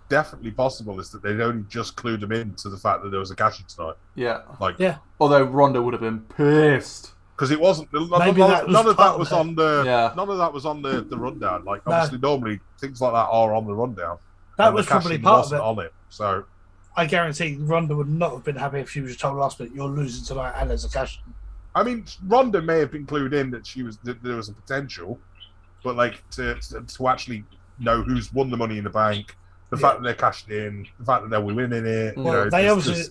S3: definitely possible. Is that they'd only just clued them in to the fact that there was a cash in tonight.
S1: Yeah.
S3: Like,
S2: Yeah.
S1: Although Ronda would have been pissed.
S3: because it wasn't. None
S2: Maybe that was
S3: of that
S2: part
S3: was
S2: of it.
S3: on the.
S1: Yeah.
S3: None of that was on the rundown. Like,
S2: No.
S3: obviously, normally things like that are on the rundown.
S2: That
S3: and
S2: was
S3: the
S2: probably
S3: cash-in
S2: part of
S3: wasn't
S2: it.
S3: on it. So
S2: I guarantee Ronda would not have been happy if she was told last minute you're losing tonight and there's a cash.
S3: I mean, Ronda may have been clued in that that there was a potential, but like to actually know who's won the Money in the Bank, the fact that they're cashed in, the fact that they're winning it.
S2: Well, they obviously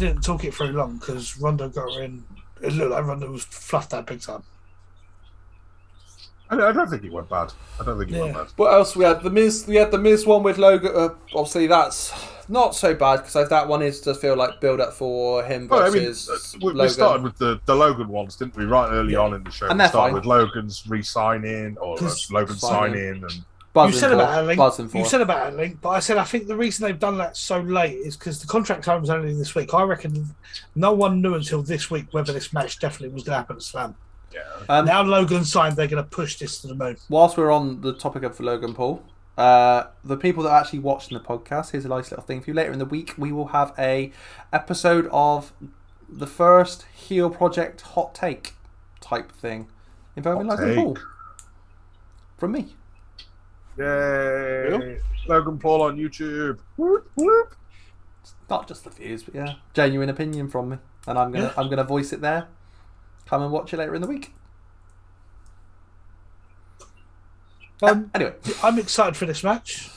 S2: didn't talk it through long because Ronda got her in. It looked like Ronda was fluffed out big time.
S3: I don't think it went bad. I don't think it went bad.
S1: What else we had? The Miz. We had the Miz one with Logan. Obviously, that's not so bad because that one does feel like build up for him versus Logan.
S3: We started with the Logan ones, didn't we? Right early on in the show,
S1: And
S3: we
S1: they're
S3: started
S1: fine.
S3: with Logan's re-signing or Logan signing, and
S2: You said about a link, but I said I think the reason they've done that so late is because the contract time was only this week. I reckon no one knew until this week whether this match definitely was going to happen at Slam.
S3: yeah.
S2: Now Logan signed, they're going to push this to the moon.
S1: Whilst we're on the topic of Logan Paul, the people that are actually watching the podcast, here's a nice little thing for you. Later in the week, we will have a episode of the first heel project hot take type thing involving Logan Paul from me.
S3: Yay! Logan Paul on YouTube. Whoop, whoop.
S1: Not just the views, but genuine opinion from me, and I'm gonna voice it there. Come and watch it later in the week. Anyway,
S2: I'm excited for this match.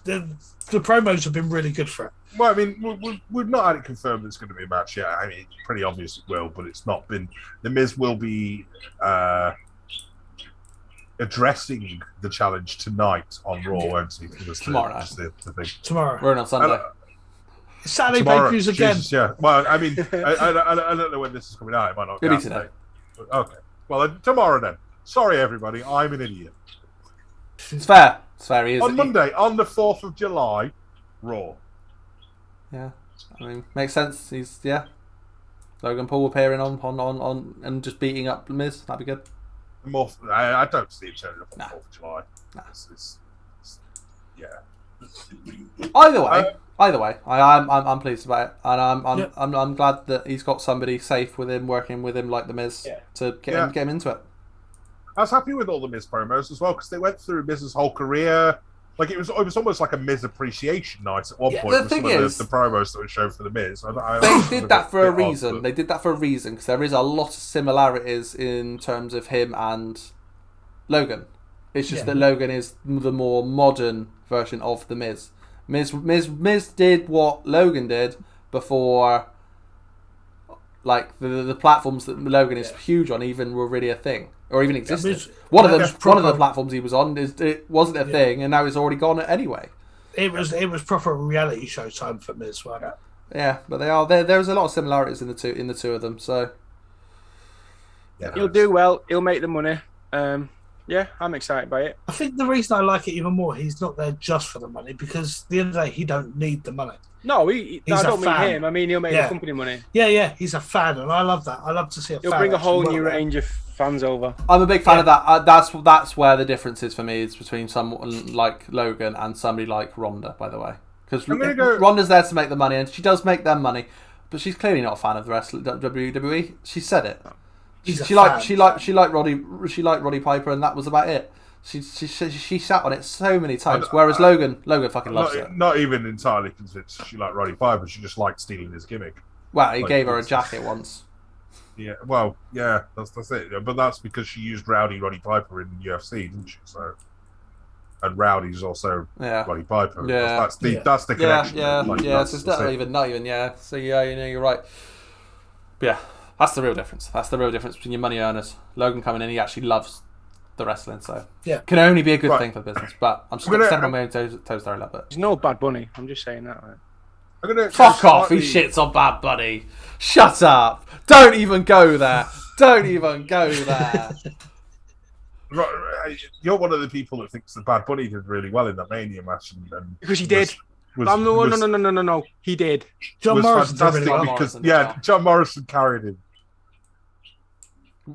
S2: The promos have been really good for it.
S3: Well, I mean, we've not had it confirmed it's going to be a match yet. I mean, it's pretty obvious it will, but it's not been. The Miz will be addressing the challenge tonight on Raw, won't he?
S1: Tomorrow night.
S3: The thing.
S2: Tomorrow.
S1: We're on Sunday.
S2: Saturday pay-per-views again.
S3: Jesus, yeah. Well, I mean, I don't know when this is coming out. It might not be
S1: Maybe
S3: out
S1: today.
S3: Okay. Well, tomorrow then. Sorry, everybody. I'm an idiot.
S1: It's fair. It's fair. He is.
S3: On Monday, on the 4th of July, Raw.
S1: Yeah. I mean, makes sense. He's Logan Paul appearing on and just beating up Miz. That'd be good.
S3: I don't see him turning up on the 4th of July.
S1: Nah.
S3: Yeah.
S1: Either way, I'm pleased about it, and I'm glad that he's got somebody safe with him, working with him like the Miz to get him into it.
S3: I was happy with all the Miz promos as well because they went through Miz's whole career. Like it was almost like a Miz appreciation night at one point.
S1: The thing is,
S3: the promos that were shown for the Miz.
S1: They did that for a reason. They did that for a reason because there is a lot of similarities in terms of him and Logan. It's just that Logan is the more modern version of the Miz. Miz did what Logan did before, like the platforms that Logan is huge on even were really a thing or even existed. One of the platforms he was on it wasn't a thing, and now it's already gone anyway.
S2: It was proper reality show time for Miz, wasn't it?
S1: Yeah, but they are there's a lot of similarities in the two of them. So
S4: he'll do well. He'll make the money. Yeah, I'm excited by it.
S2: I think the reason I like it even more, he's not there just for the money because at the end of the day, he don't need the money.
S4: No, I don't mean him. I mean, he'll make the company money.
S2: Yeah, he's a fan, and I love that. I love to see a fan.
S4: He'll bring a whole new range of fans over.
S1: I'm a big fan of that. That's where the difference is for me. It's between someone like Logan and somebody like Ronda, by the way. Because Ronda's there to make the money, and she does make them money, but she's clearly not a fan of the rest of WWE. She said it. She liked Roddy Piper, and that was about it. She sat on it so many times. Whereas Logan fucking loves it.
S3: Not even entirely convinced she liked Roddy Piper. She just liked stealing his gimmick.
S1: Well, he gave her a jacket once.
S3: Yeah, well, yeah, that's it. But that's because she used Roddy Piper in UFC, didn't she? So, and Rowdy's also Roddy Piper.
S1: Yeah,
S3: that's the connection.
S1: So it's not even. Yeah. So you're right. But yeah. That's the real difference. That's the real difference between your money earners. Logan coming in, he actually loves the wrestling, so can only be a good thing for the business. But I'm just going to step on my own toes there a little bit.
S4: There's no Bad Bunny. I'm just saying that. Right?
S1: Fuck off! He shits on Bad Bunny. Shut up! Don't even go there. Don't even go there.
S3: You're one of the people that thinks that Bad Bunny did really well in that Mania match, and
S4: because he did. No. He did.
S2: John Morrison
S3: fantastic
S2: really
S3: because John Morrison carried him.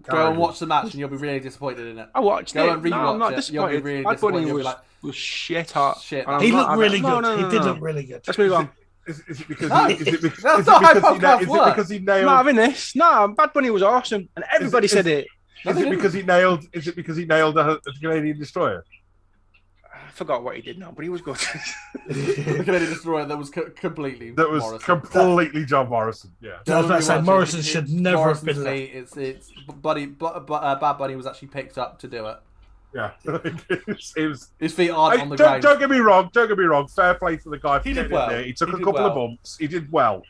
S1: Go and watch the match, and you'll be really disappointed in it.
S4: I watched it.
S1: And
S4: I'm not disappointed.
S1: You'll be really
S4: Bad Bunny
S1: disappointed.
S4: was shit hot.
S1: Shit.
S2: He looked really good. He did look really good.
S4: Let's move on.
S3: Is it because he nailed?
S4: I'm not having this. No, Bad Bunny was awesome, and everybody said it.
S3: Is it because he nailed the Canadian Destroyer?
S4: I forgot what he did now, but he was good.
S1: The Canadian Destroyer that was completely
S3: John Morrison. Yeah.
S2: I was about to say Morrison should never have been there.
S1: It's Bad Bunny was actually picked up to do it.
S3: Yeah,
S1: his feet aren't on the ground.
S3: Don't get me wrong. Fair play for the guy.
S1: He did well.
S3: He took a couple of bumps. He did well.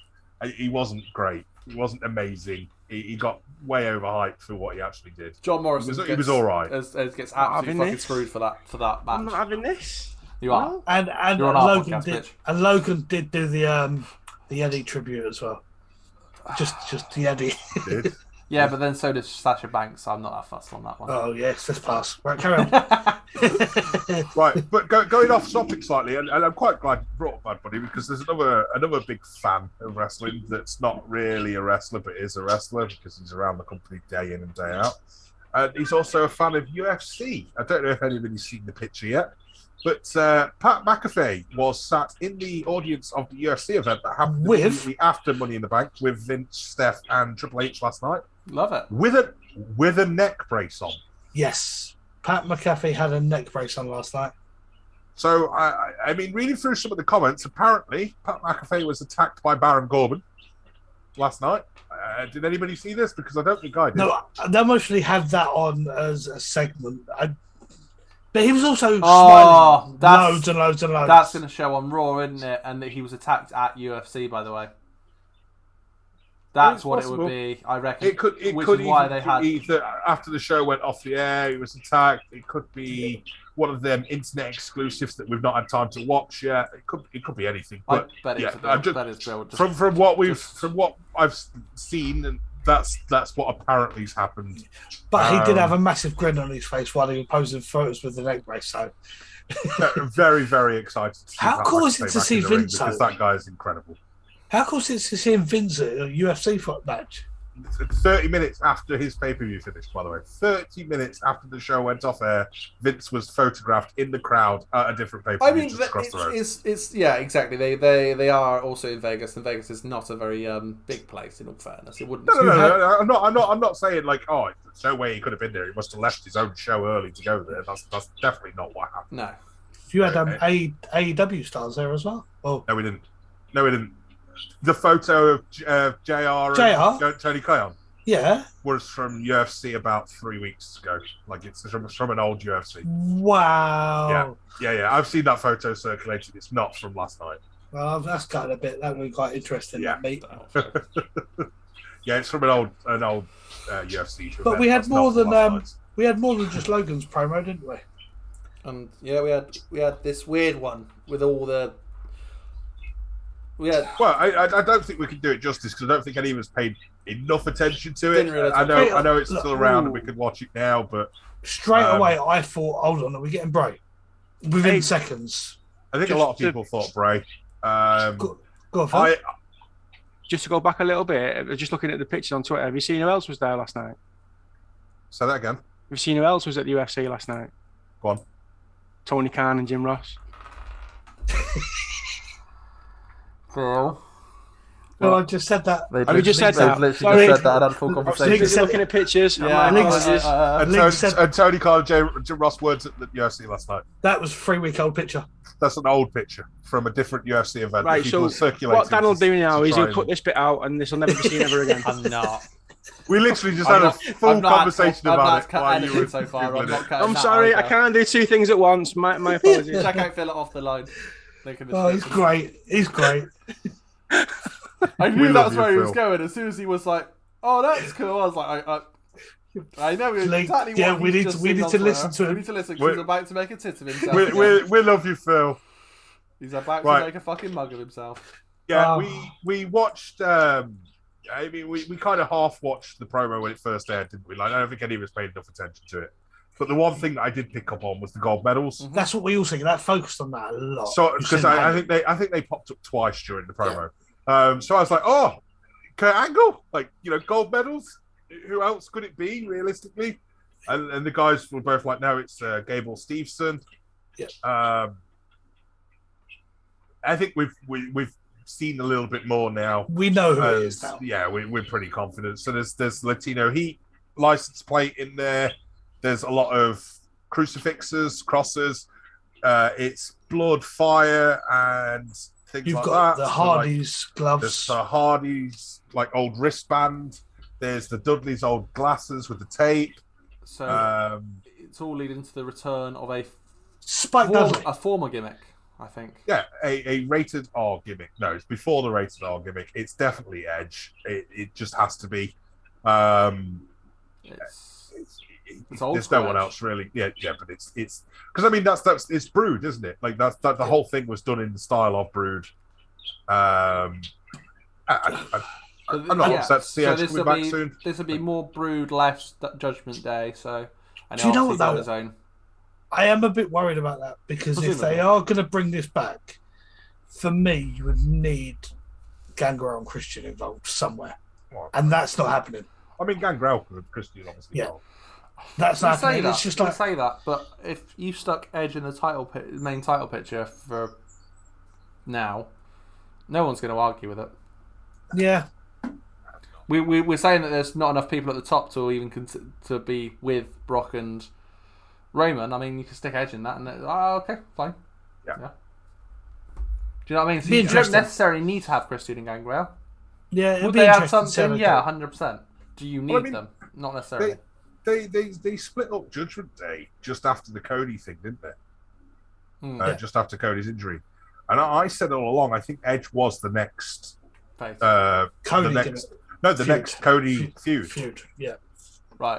S3: He wasn't great. He wasn't amazing. He got way overhyped for what he actually did.
S1: John Morrison.
S3: He was all right.
S1: Gets absolutely fucking screwed for that match.
S4: I'm not having this.
S1: You are.
S2: And
S1: You're on our
S2: Logan
S1: podcast,
S2: did.
S1: bitch.
S2: And Logan did do the Eddie tribute as well. Just the Eddie.
S3: Did.
S1: Yeah, but then so did Sasha Banks, so I'm not that fussed on that one.
S2: Oh yes, let's pass. Right, carry on.
S3: Right, but going off topic slightly, and I'm quite glad you brought up Bad Bunny because there's another big fan of wrestling that's not really a wrestler but is a wrestler because he's around the company day in and day out. And he's also a fan of UFC. I don't know if anybody's seen the picture yet, but Pat McAfee was sat in the audience of the UFC event that happened immediately after Money in the Bank with Vince, Steph, and Triple H last night.
S1: Love it.
S3: With a neck brace on.
S2: Yes, Pat McAfee had a neck brace on last night.
S3: So, I mean, reading through some of the comments, apparently Pat McAfee was attacked by Baron Corbin last night. Did anybody see this? Because I don't think I did.
S2: No, they mostly had that on as a segment. But he was also smiling loads and loads and loads.
S1: That's going to show on Raw, isn't it? And that he was attacked at UFC, by the way. That's what
S3: possible.
S1: It would be, I reckon.
S3: It could
S1: why they had
S3: either after the show went off the air, he was attacked. It could be one of them internet exclusives that we've not had time to watch yet. It could be anything. But from what I've seen, and that's what apparently has happened.
S2: But he did have a massive grin on his face while he was posing photos with the neck brace. So
S3: very, very excited. To see
S2: how cool is it to see Vince?
S3: Because that guy is incredible.
S2: How cool is it to see Vince at a UFC fight match?
S3: 30 minutes after his pay-per-view finished, by the way. 30 minutes after the show went off air, Vince was photographed in the crowd at a different pay-per-view.
S1: I mean, it's yeah, exactly. They are also in Vegas, and Vegas is not a very big place. In all fairness, it wouldn't.
S3: No. I'm not saying like, oh, there's no way he could have been there. He must have left his own show early to go there. That's definitely not what happened.
S1: No.
S2: You had AEW stars there as well. Oh,
S3: no, we didn't. The photo of JR and Tony Khan was from UFC about 3 weeks ago. Like it's from an old UFC.
S2: Wow.
S3: Yeah. I've seen that photo circulating. It's not from last night.
S2: Well, that's kind of that would be quite interesting.
S3: Yeah.
S2: That mate.
S3: Yeah, it's from an old UFC.
S2: But we had more than just Logan's promo, didn't we?
S1: And yeah, we had this weird one with all the.
S3: Well, I don't think we can do it justice because I don't think any of us paid enough attention to it. I know it's still around and we could watch it now, but
S2: straight away I thought, hold on, are we getting Bray? Within seconds.
S3: I think a lot of people thought Bray.
S2: Go on, Phil.
S4: Just to go back a little bit, just looking at the pictures on Twitter, have you seen who else was there last night?
S3: Say that again.
S4: Have you seen who else was at the UFC last night?
S3: Go on.
S4: Tony Khan and Jim Ross.
S1: Phil.
S2: Well, I just said that.
S4: Have you just said that?
S1: They've literally just said that. I had a full conversation.
S4: Looking at pictures.
S1: Yeah,
S3: and Tony Khan and Jim Ross words at the UFC last night.
S2: That was a 3-week-old picture.
S3: That's an old picture from a different UFC event.
S4: Right, so what Dan will do now is he'll put this bit out and this will never be seen ever again.
S1: I'm not.
S3: We literally just had a full conversation about it while you were
S1: so far.
S4: I'm sorry, I can't do two things at once. My apologies.
S1: Check out Phil off the line.
S2: Oh, he's great. He's great.
S1: I knew that's where he was going. As soon as he was like, "Oh, that's cool," I was like, "I know exactly what."
S2: We need to listen to him.
S1: We need to listen because he's about to make a tit of himself.
S3: We love you, Phil.
S1: He's about to make a fucking mug of himself.
S3: Yeah, we watched. I mean, we kind of half watched the promo when it first aired, didn't we? Like, I don't think any of us paid enough attention to it. But the one thing that I did pick up on was the gold medals.
S2: Mm-hmm. That's what we all think. That focused on that a lot.
S3: So because I think they popped up twice during the promo. Yeah. So I was like, oh, Kurt Angle, like gold medals. Who else could it be realistically? And the guys were both like, no, it's Gable Steveson.
S2: Yeah.
S3: I think we've seen a little bit more now.
S2: We know who it is now.
S3: Yeah, we're pretty confident. So there's Latino Heat license plate in there. There's a lot of crucifixes, crosses. It's blood, fire, and things
S2: You've
S3: like
S2: got
S3: that.
S2: The Hardy's gloves.
S3: There's the Hardy's old wristband. There's the Dudley's old glasses with the tape.
S1: So it's all leading to the return of a former gimmick, I think.
S3: Yeah, a rated R gimmick. No, it's before the rated R gimmick. It's definitely Edge. It just has to be.
S1: It's old
S3: There's no
S1: school
S3: one
S1: Edge.
S3: else really. Yeah, but it's because I mean that's it's Brood, isn't it? Like that the whole thing was done in the style of Brood. I'm not upset to see Edge coming back soon.
S1: This will be more Brood, less Judgment Day. So, and
S2: Do you know
S1: obviously
S2: what,
S1: got
S2: though?
S1: his own.
S2: I am a bit worried about that because if
S1: Presumably.
S2: they are going to bring this back, for me, you would need Gangrel and Christian involved somewhere, and that's not happening.
S3: I mean, Gangrel and Christian obviously.
S2: Yeah.
S3: Well.
S2: That's
S1: You
S2: not
S1: say
S2: happening.
S1: that.
S2: It's just
S1: You
S2: like
S1: say that, but if you stuck Edge in the main title picture for now, no one's going to argue with it.
S2: yeah.
S1: We're saying that there's not enough people at the top to even to be with Brock and Roman. I mean, you can stick Edge in that, and okay, fine.
S3: Yeah.
S1: Do you know what I mean? So
S2: Be
S1: you don't
S2: interesting.
S1: necessarily need to have Christian and Gangrel.
S2: Yeah, it'll
S1: Would
S2: be
S1: they have
S2: interesting to see how
S1: something?
S2: they
S1: Yeah,
S2: go.
S1: 100%. Do you need
S3: Well, I mean,
S1: them? Not necessarily.
S3: They split up Judgment Day just after the Cody thing, didn't they?
S1: Yeah.
S3: Just after Cody's injury, and I said all along I think Edge was the next.
S1: Face.
S2: Cody
S3: the
S2: did
S3: next,
S2: it.
S3: no, the
S2: Feud.
S3: next Cody feud.
S2: Feud, yeah.
S1: Right.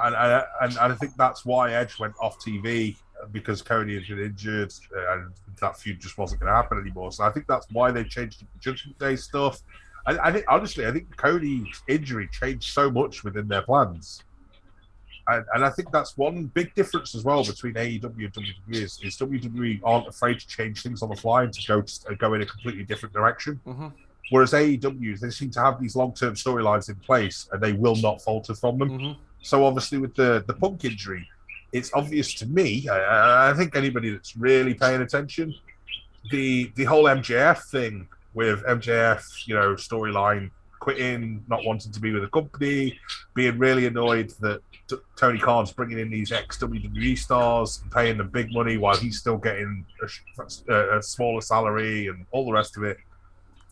S3: And I think that's why Edge went off TV because Cody had been injured and that feud just wasn't going to happen anymore. So I think that's why they changed the Judgment Day stuff. I think honestly, I think Cody's injury changed so much within their plans. And I think that's one big difference as well between AEW and WWE is WWE aren't afraid to change things on the fly and to go in a completely different direction.
S1: Mm-hmm.
S3: Whereas AEW, they seem to have these long-term storylines in place and they will not falter from them.
S1: Mm-hmm.
S3: So obviously with the Punk injury, it's obvious to me, I think anybody that's really paying attention, the whole MJF thing with MJF, storyline, quitting, not wanting to be with the company, being really annoyed that Tony Khan's bringing in these ex-WWE stars and paying them big money while he's still getting a smaller salary and all the rest of it.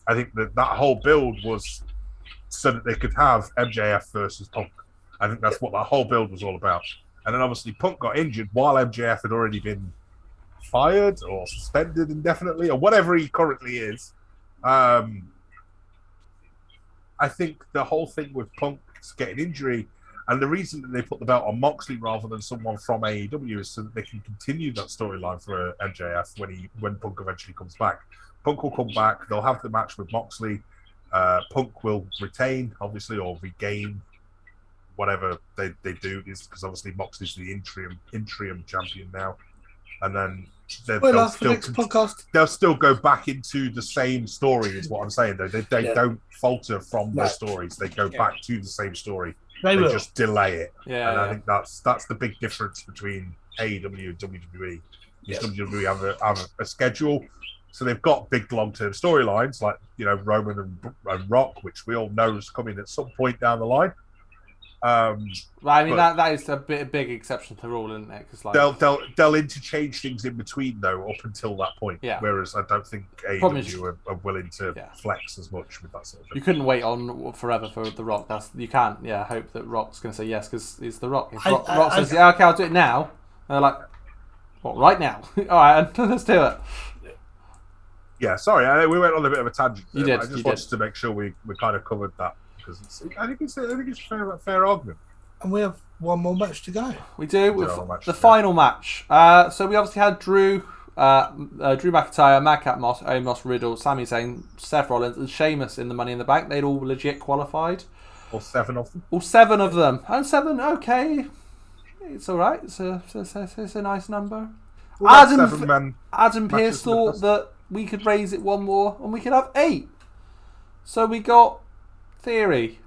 S3: I think that whole build was so that they could have MJF versus Punk. I think that's what that whole build was all about. And then obviously Punk got injured while MJF had already been fired or suspended indefinitely or whatever he currently is. I think the whole thing with Punk getting injury and the reason that they put the belt on Moxley rather than someone from AEW is so that they can continue that storyline for MJF when Punk eventually comes back. Punk will come back. They'll have the match with Moxley. Punk will retain, obviously, or regain whatever they do, is because obviously Moxley's the interim champion now, and then they'll still go back into the same story. Is what I'm saying. Though they don't falter from their stories. They go back to the same story. They just delay it.
S1: Yeah,
S3: and I think that's the big difference between AEW and WWE. WWE have a schedule. So they've got big long-term storylines like Roman and Rock, which we all know is coming at some point down the line.
S1: I mean that is a big exception to the rule, isn't it? Because
S3: they'll interchange things in between though up until that point.
S1: Yeah.
S3: Whereas I don't think AEW are willing to flex as much with that sort of thing.
S1: You couldn't wait on forever for The Rock. You can't. Yeah, hope that Rock's going to say yes because he's The Rock. If Rock says yeah, okay, I'll do it now. And they're like, what? Right now? All right, let's do it.
S3: Yeah, sorry, we went on a bit of a tangent.
S1: You did.
S3: I just wanted to make sure we kind of covered that because I think it's a fair argument.
S2: And we have one more match to go.
S1: We do with the final match. So we obviously had Drew McIntyre, Madcap Moss, Omos, Riddle, Sami Zayn, Seth Rollins, and Sheamus in the Money in the Bank. They'd all legit qualified.
S3: All seven of them.
S1: All seven of them. And seven, okay, it's all right. It's a nice number.
S3: Well,
S1: Adam Pearce thought that we could raise it one more and we could have 8. So we got Theory.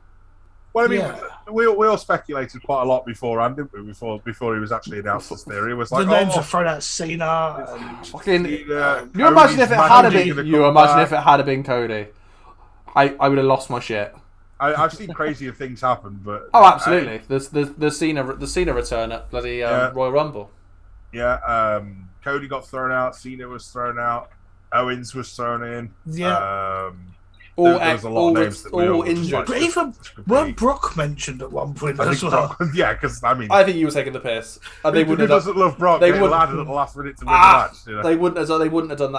S3: Well, I mean, we all speculated quite a lot beforehand, didn't we? Before he was actually announced as Theory, it was like
S2: the names are thrown out Cena.
S1: Fucking. You imagine if it had been Cody. I would have lost my shit.
S3: I've seen crazier things happen, but
S1: absolutely. There's the Cena return at bloody Royal Rumble.
S3: Yeah, Cody got thrown out. Cena was thrown out. Owens was thrown in.
S2: Yeah.
S3: There's a lot of names that we all
S1: injured.
S2: But even weren't Brock mentioned at one point as well?
S3: Yeah, because I mean,
S1: I think you were taking the piss.
S3: They who doesn't love Brock? They landed at the last minute to win the match.
S1: They wouldn't have done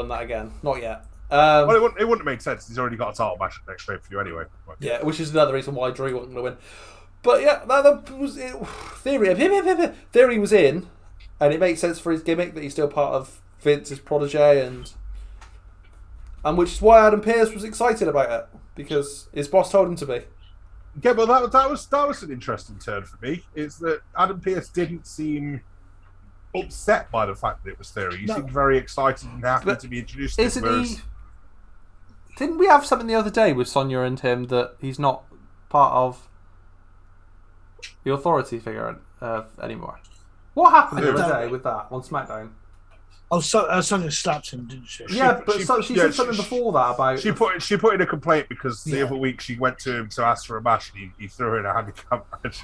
S1: that again. Not yet.
S3: Well, it wouldn't have made sense. He's already got a title match next pay for you anyway.
S1: Yeah, which is another reason why Drew wasn't going to win. But yeah, that was it. Theory was in, and it makes sense for his gimmick that he's still part of Vince's protege, and which is why Adam Pearce was excited about it, because his boss told him to be.
S3: Yeah, but that was an interesting turn for me. Is that Adam Pearce didn't seem upset by the fact that it was Theory. He seemed very excited and happy to be introduced to him.
S1: Didn't we have something the other day with Sonya and him that he's not part of the authority figure anymore? What happened the other day with that on SmackDown?
S2: Oh, Sonya slapped him, didn't she?
S1: Yeah, but she said something before that about...
S3: She put in a complaint because the other week she went to him to ask for a match and he threw her in a handicap match.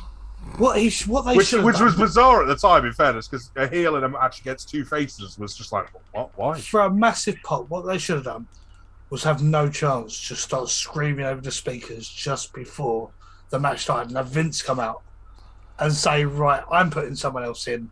S2: Which
S3: was bizarre at the time, in fairness, because a heel in a match against two faces was just like, what? Why?
S2: For a massive pop, what they should have done was have no chance, just start screaming over the speakers just before the match started and have Vince come out and say, right, I'm putting someone else in.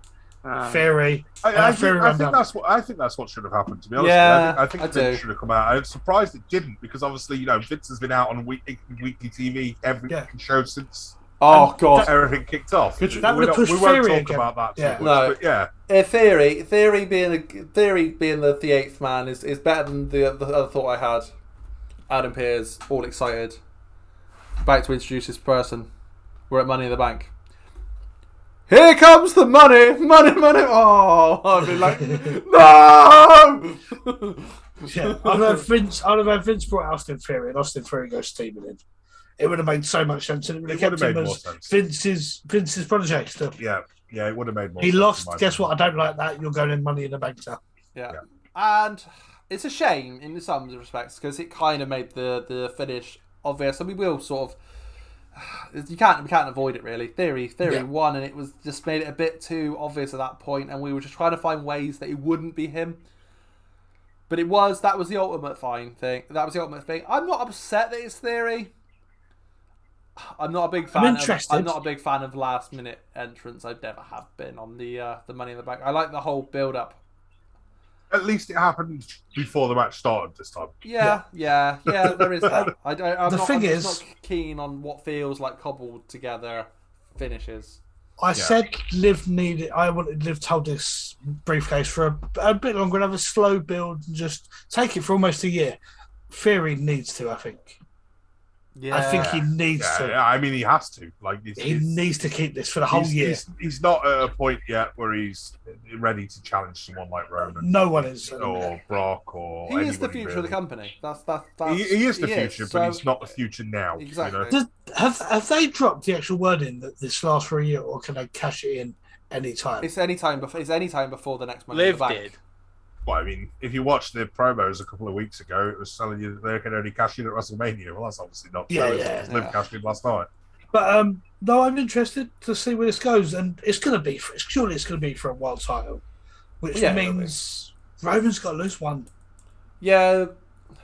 S2: Theory.
S3: I think that's what should have happened, to be honest.
S1: Yeah,
S3: I think Vince should have come out. I'm surprised it didn't, because obviously, Vince has been out on weekly TV every show since
S1: God,
S3: everything kicked off.
S2: We won't talk
S3: about that too much,
S1: no.
S3: but yeah.
S1: Theory being the eighth man is better than the other thought I had. Adam Pearce, all excited, about to introduce this person. We're at Money in the Bank. Here comes the money! Oh, I'd be like, no!
S2: Yeah, I'd have Vince brought Austin Theory and Austin Theory goes steaming in. It would have made so much sense, and it would have kept him as Vince's protege still.
S3: Yeah, it would have made more
S2: sense. He lost. Guess
S3: sense.
S2: what? I don't like that. You're going in Money in the Bank now.
S1: Yeah. And it's a shame in some respects, because it kind of made the finish obvious, and we will sort of... we can't avoid it, really. Theory won, and it was just made it a bit too obvious at that point, and we were just trying to find ways that it wouldn't be him. But that was the ultimate thing. That was the ultimate thing. I'm not upset that it's Theory. I'm not a big fan. I'm not a big fan of last minute entrance. I never have been on the Money in the Bank. I like the whole build up.
S3: At least it happened before the match started this time.
S1: Yeah, there is that. I'm not keen on what feels like cobbled together finishes.
S2: I said I wanted Liv to hold this briefcase for a bit longer and have a slow build and just take it for almost a year. Theory needs to, I think.
S1: Yeah.
S2: I think he needs to.
S3: I mean, he has to.
S2: He needs to keep this for the whole year.
S3: He's not at a point yet where he's ready to challenge someone like Roman.
S2: No one is.
S3: Or Brock or
S1: he is the future of the company.
S3: He is the future, but he's not the future now.
S1: Exactly.
S2: Have they dropped the actual wording that this lasts for a year, or can they cash it in any time?
S1: It's any time before the next Money in the Bank.
S4: Liv did.
S3: Well, I mean, if you watched the promos a couple of weeks ago, it was telling you that they can only cash in at WrestleMania. Well, that's obviously not true. Liv cashed in last night.
S2: But no, I'm interested to see where this goes, and it's going to be for a world title, which means Roman's got to lose one.
S1: Yeah,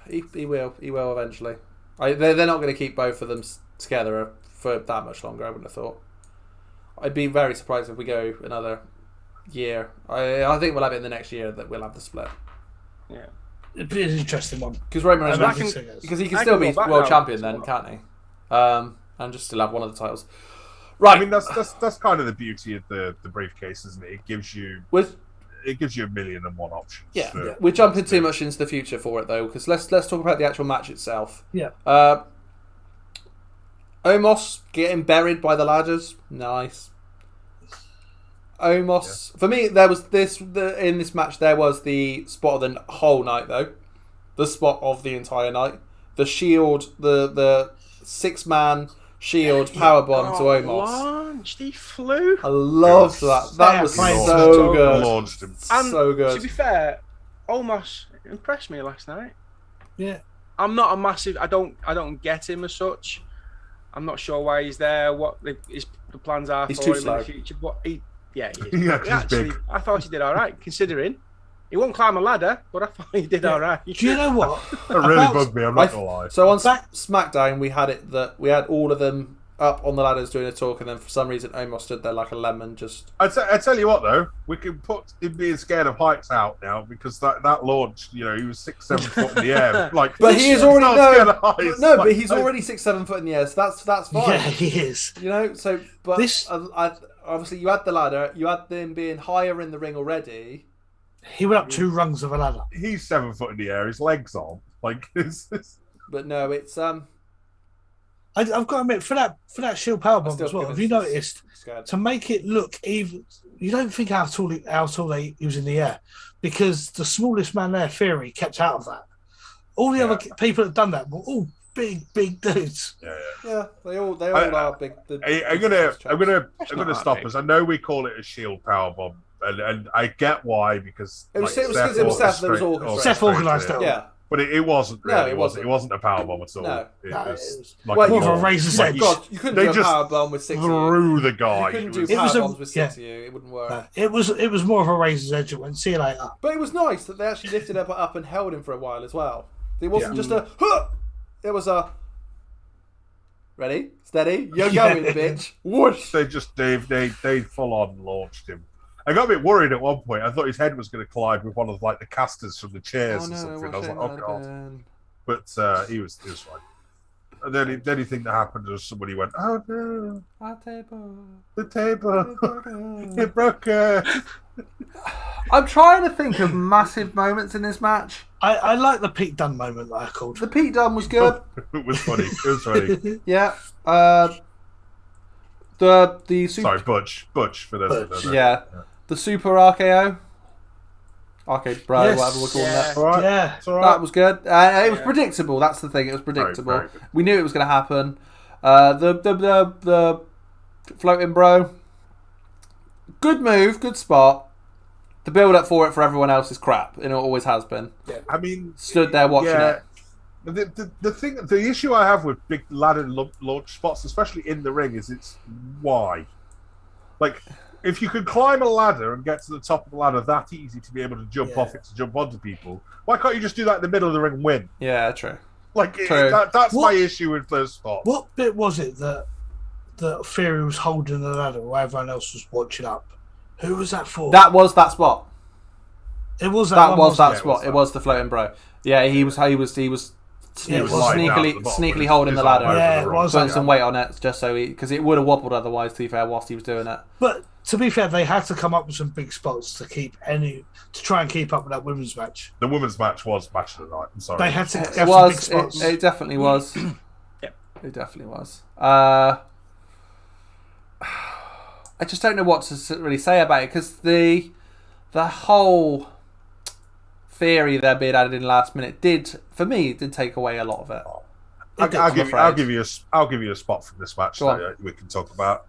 S1: he will eventually. They're not going to keep both of them together for that much longer. I wouldn't have thought. I'd be very surprised if we go another year. I think we'll have it in the next year that we'll have the split.
S2: Yeah, it'd be an interesting one
S1: because Roman because he can still be world champion then, can't he? And just still have one of the titles. Right.
S3: I mean, that's kind of the beauty of the briefcase, isn't it? It gives you a million and one options.
S1: Yeah, we're jumping too much into the future for it though, because let's talk about the actual match itself.
S2: Yeah.
S1: Omos getting buried by the ladders, nice. Omos for me, there was in this match there was the spot of the whole night though, the spot of the entire night, the Shield, the 6-man Shield powerbomb to Omos.
S4: Launched, he flew.
S1: I loved that. That was so good.
S3: Launched him.
S4: And
S1: so good.
S4: To be fair, Omos impressed me last night.
S2: Yeah.
S4: I'm not a massive. I don't get him as such. I'm not sure why he's there. What the plans are
S1: he's
S4: for
S1: too
S4: him
S1: slow.
S4: in the future. But he is.
S3: Yeah,
S4: Actually,
S3: big.
S4: I thought he did all right considering. He won't climb a ladder, but I thought he did all right.
S2: Do you know what?
S3: That really bugged me. I'm not gonna lie.
S1: So on SmackDown, we had all of them up on the ladders doing a talk, and then for some reason Omos stood there like a lemon. Just
S3: I tell you what though, we can put him being scared of heights out now because that launch, he was 6-7 foot in the air. Like,
S1: but he is
S3: he's
S1: already
S3: not scared of heights.
S1: but he's already 6-7 foot in the air, so that's fine.
S2: Yeah, he is.
S1: So but
S2: This-
S1: obviously you had the ladder, you had them being higher in the ring already.
S2: He went up 2 rungs of a ladder.
S3: He's 7 foot in the air. His legs aren't. Like,
S1: But no, it's
S2: I've got to admit, for that shield power bomb
S1: still
S2: as well,
S1: give
S2: have
S1: it
S2: you
S1: some
S2: noticed,
S1: scared.
S2: to make it look even, you don't think how tall he was in the air, because the smallest man there, Theory, kept out of that. All the other people that done that were all big dudes.
S1: Yeah, they all are big.
S3: I'm gonna stop us. I know we call it a shield power bomb, and I get why, because
S1: It was Seth that was orchestrated.
S2: Seth organised it all.
S1: Yeah.
S3: But it wasn't really.
S1: No, it wasn't.
S3: It wasn't a power bomb at all.
S1: No.
S3: It
S2: No,
S3: was
S2: it was
S3: like
S2: more of a razor's edge.
S1: God, you couldn't
S3: They
S1: do a
S3: just
S1: power bomb with 6 of you.
S3: threw the guy.
S1: You couldn't do
S2: It was
S1: power
S2: a-
S1: bombs with 6 of you. It wouldn't work.
S2: It was more of a razor's edge. It went, see you later.
S1: But it was nice that they actually lifted him up and held him for a while as well. It wasn't just a huh! It was a ready, steady, you're going, bitch. Whoosh.
S3: They full on launched him. I got a bit worried at one point. I thought his head was going to collide with one of the casters from the chairs or something. I was like, oh god. But he was fine. And then the only thing that happened was somebody went, oh no,
S1: Our table.
S3: the table, it broke.
S1: I'm trying to think of massive moments in this match.
S2: I like the Pete Dunne moment that I called.
S1: The Pete Dunne was good.
S3: It was funny. It was funny.
S1: Yeah. The super.
S3: Sorry, Butch for this.
S1: Yeah. The super RKO. Arcade bro,
S2: Yes.
S1: whatever we're calling that.
S3: All right.
S2: Yeah.
S3: It's all right.
S1: That was good. It was
S4: Yeah.
S1: predictable. That's the thing. It was predictable.
S3: Very good.
S1: We knew it was going to happen. The floating bro. Good move. Good spot. The build up for everyone else is crap, and it always has been.
S3: I mean,
S1: Stood there watching it.
S3: The issue I have with big ladder launch spots, especially in the ring, is it's why. Like, if you could climb a ladder and get to the top of the ladder that easy to be able to jump off it to jump onto people, why can't you just do that in the middle of the ring and win?
S1: Yeah, true.
S3: Like,
S1: True.
S3: that's
S2: What-
S3: my issue with those spots.
S2: What bit was it that Theory was holding the ladder while everyone else was watching up? Who was that for?
S1: That was that spot.
S2: It was that.
S1: That
S2: one,
S1: was
S2: wasn't
S1: that
S2: it?
S1: spot.
S3: that.
S1: It was the floating bro. Yeah, he was
S2: Yeah, it was
S3: lying down at the bottom
S1: sneakily
S3: with
S1: holding
S3: his
S1: the
S3: arm
S1: ladder.
S3: over
S2: Yeah,
S3: the
S2: it
S3: ring.
S2: was.
S1: Putting some weight on it, just so because it would have wobbled otherwise. To be fair, whilst he was doing it.
S2: But to be fair, they had to come up with some big spots to try and keep up with that women's match.
S3: The women's match was match of the night. I'm sorry.
S2: They had to have
S1: It
S2: some big
S1: was.
S2: spots.
S1: It definitely was.
S4: Yep.
S1: It definitely was. I just don't know what to really say about it because the whole theory there being added in last minute did take away a lot of it.
S3: I'll give you a spot from this match
S1: Go on.
S3: that we can talk about.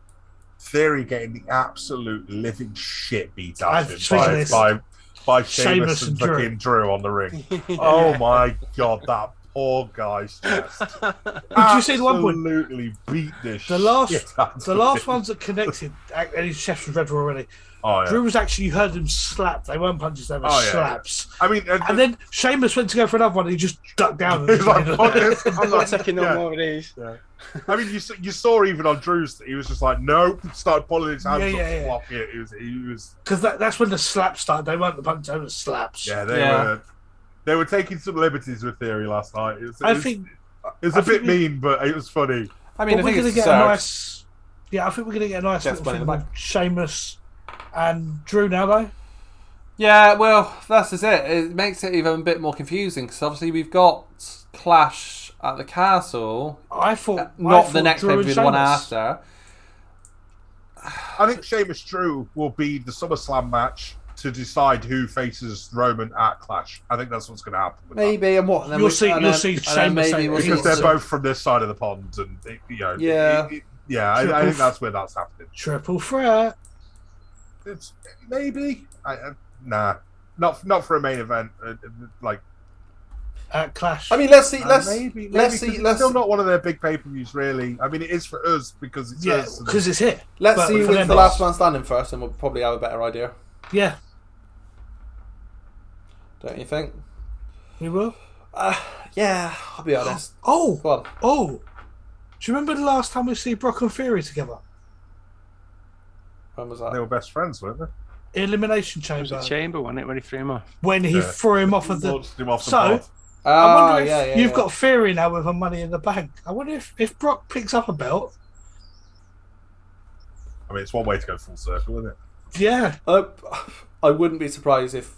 S3: Theory getting the absolute living shit beat out
S2: I've
S3: of
S2: seen
S3: him
S2: this.
S3: by
S2: Sheamus
S3: Sheamus and
S2: and Drew.
S3: fucking Drew on the ring. Oh my god, that poor guy's chest.
S2: Did you see the one point?
S3: Absolutely beat this
S2: The last,
S3: shit out
S2: the
S3: of
S2: last
S3: him.
S2: ones that connected, and his chef's red already.
S3: Oh, yeah.
S2: Drew was actually, you heard him slap. They weren't punches, they were
S3: Oh, yeah.
S2: slaps.
S3: I mean,
S2: And then Sheamus went to go for another one. And he just ducked down. And
S3: he's like, "Fuck this,
S4: I'm not taking no more of these.
S3: I mean, you saw even on Drew's that he was just like, nope, started pulling his hands
S2: Yeah,
S3: up,
S2: yeah, yeah.
S3: blocking it. He was,
S2: Because that's when the slaps started. They weren't the punches, they were the slaps.
S3: yeah,
S1: Yeah.
S3: they were taking some liberties with Theory last night. It was
S2: I
S3: a
S2: think
S3: bit mean, but it was funny.
S1: I mean,
S2: but
S1: I
S2: we're
S1: think
S2: going to
S1: it's
S2: get a
S1: deserved.
S2: nice. Yeah, I think we're going to get a nice
S1: Gets
S2: little
S1: money in
S2: thing
S1: the
S2: with Sheamus and Drew now, though.
S1: Yeah, well, that's just it. It makes it even a bit more confusing because obviously we've got Clash at the Castle,
S2: I thought
S1: not the next
S2: Drew and
S1: pay-per-view, the one
S2: Sheamus.
S1: after.
S3: I think Sheamus Drew will be the SummerSlam match to decide who faces Roman at Clash. I think that's what's going to happen. With
S1: Maybe, and what? And then
S2: You'll
S1: we-
S2: see-
S1: and
S2: you'll
S1: then-
S2: see
S1: and then
S2: Sheamus
S1: maybe
S2: say-
S1: we'll
S3: that. Because
S1: see
S3: they're
S1: some-
S3: both from this side of the pond, and
S1: Yeah.
S3: I think that's where that's happening.
S2: Triple threat.
S3: It's maybe, nah, not for a main event. Like,
S2: At Clash.
S1: I mean, let's see.
S3: maybe,
S1: Let's
S3: 'cause
S1: see.
S3: it's still not one of their big pay-per-views, really. I mean, it is for us because it's
S2: yeah,
S3: us. and-
S2: because it's here.
S1: Let's
S2: But
S1: see
S2: for
S1: who's
S2: them
S1: the
S2: it's-
S1: last man standing first, and we'll probably have a better idea.
S2: Yeah,
S1: Don't you think?
S2: we will.
S1: Yeah, I'll be honest.
S2: Oh,
S1: Go on.
S2: oh. Do you remember the last time we see Brock and Theory together?
S1: When was
S3: They
S1: that?
S3: were best friends, weren't they?
S2: Elimination
S4: It was
S2: Chamber.
S4: a chamber, wasn't it, when he threw him off?
S2: When he threw him off of the.
S3: Launched him off the
S2: So,
S3: pod.
S2: I
S1: Oh,
S2: wonder if
S1: yeah,
S2: you've got Theory now with a Money in the Bank. I wonder if Brock picks up a belt.
S3: I mean, it's one way to go full circle, isn't it?
S2: Yeah.
S1: I wouldn't be surprised if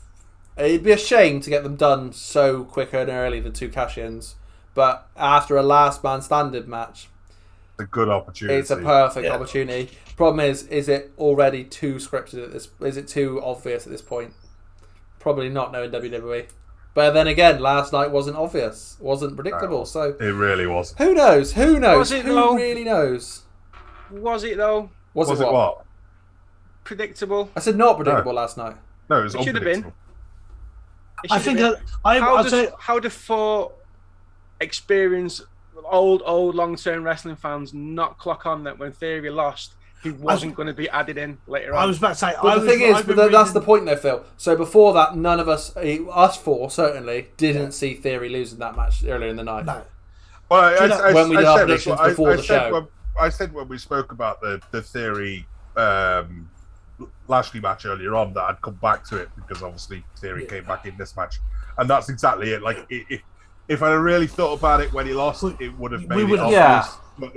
S1: it'd be a shame to get them done so quick and early, the 2 cash-ins. But after a last man standing match,
S3: It's a good opportunity.
S1: it's a perfect opportunity. Problem is it already too scripted at this? Is it too obvious at this point? Probably not, knowing WWE. But then again, last night wasn't obvious, wasn't predictable. So
S3: It really was.
S1: who knows? Who knows?
S4: Was it
S1: Who
S4: though?
S1: really knows?
S4: Was it though?
S1: Was it
S3: it what?
S4: Predictable.
S1: I said not predictable last night.
S3: No, it was
S4: It should have been.
S3: unpredictable.
S4: It
S2: I
S4: should
S2: think
S4: have been.
S2: I'd say
S4: How do 4 experienced, old long-term wrestling fans not clock on that when Theory lost, he wasn't going to be added in later on?
S2: I was about to say.
S1: But the thing is, that's the point though, Phil. So before that, none of us 4 certainly, didn't see Theory losing that match earlier in the night.
S2: No.
S3: Well,
S1: when we did our
S3: said this,
S1: predictions before the
S3: said
S1: show.
S3: I said when we spoke about the Theory Lashley match earlier on that I'd come back to it because obviously Theory came back in this match, and that's exactly it. Like if I'd really thought about it when he lost, it would have made it obvious. But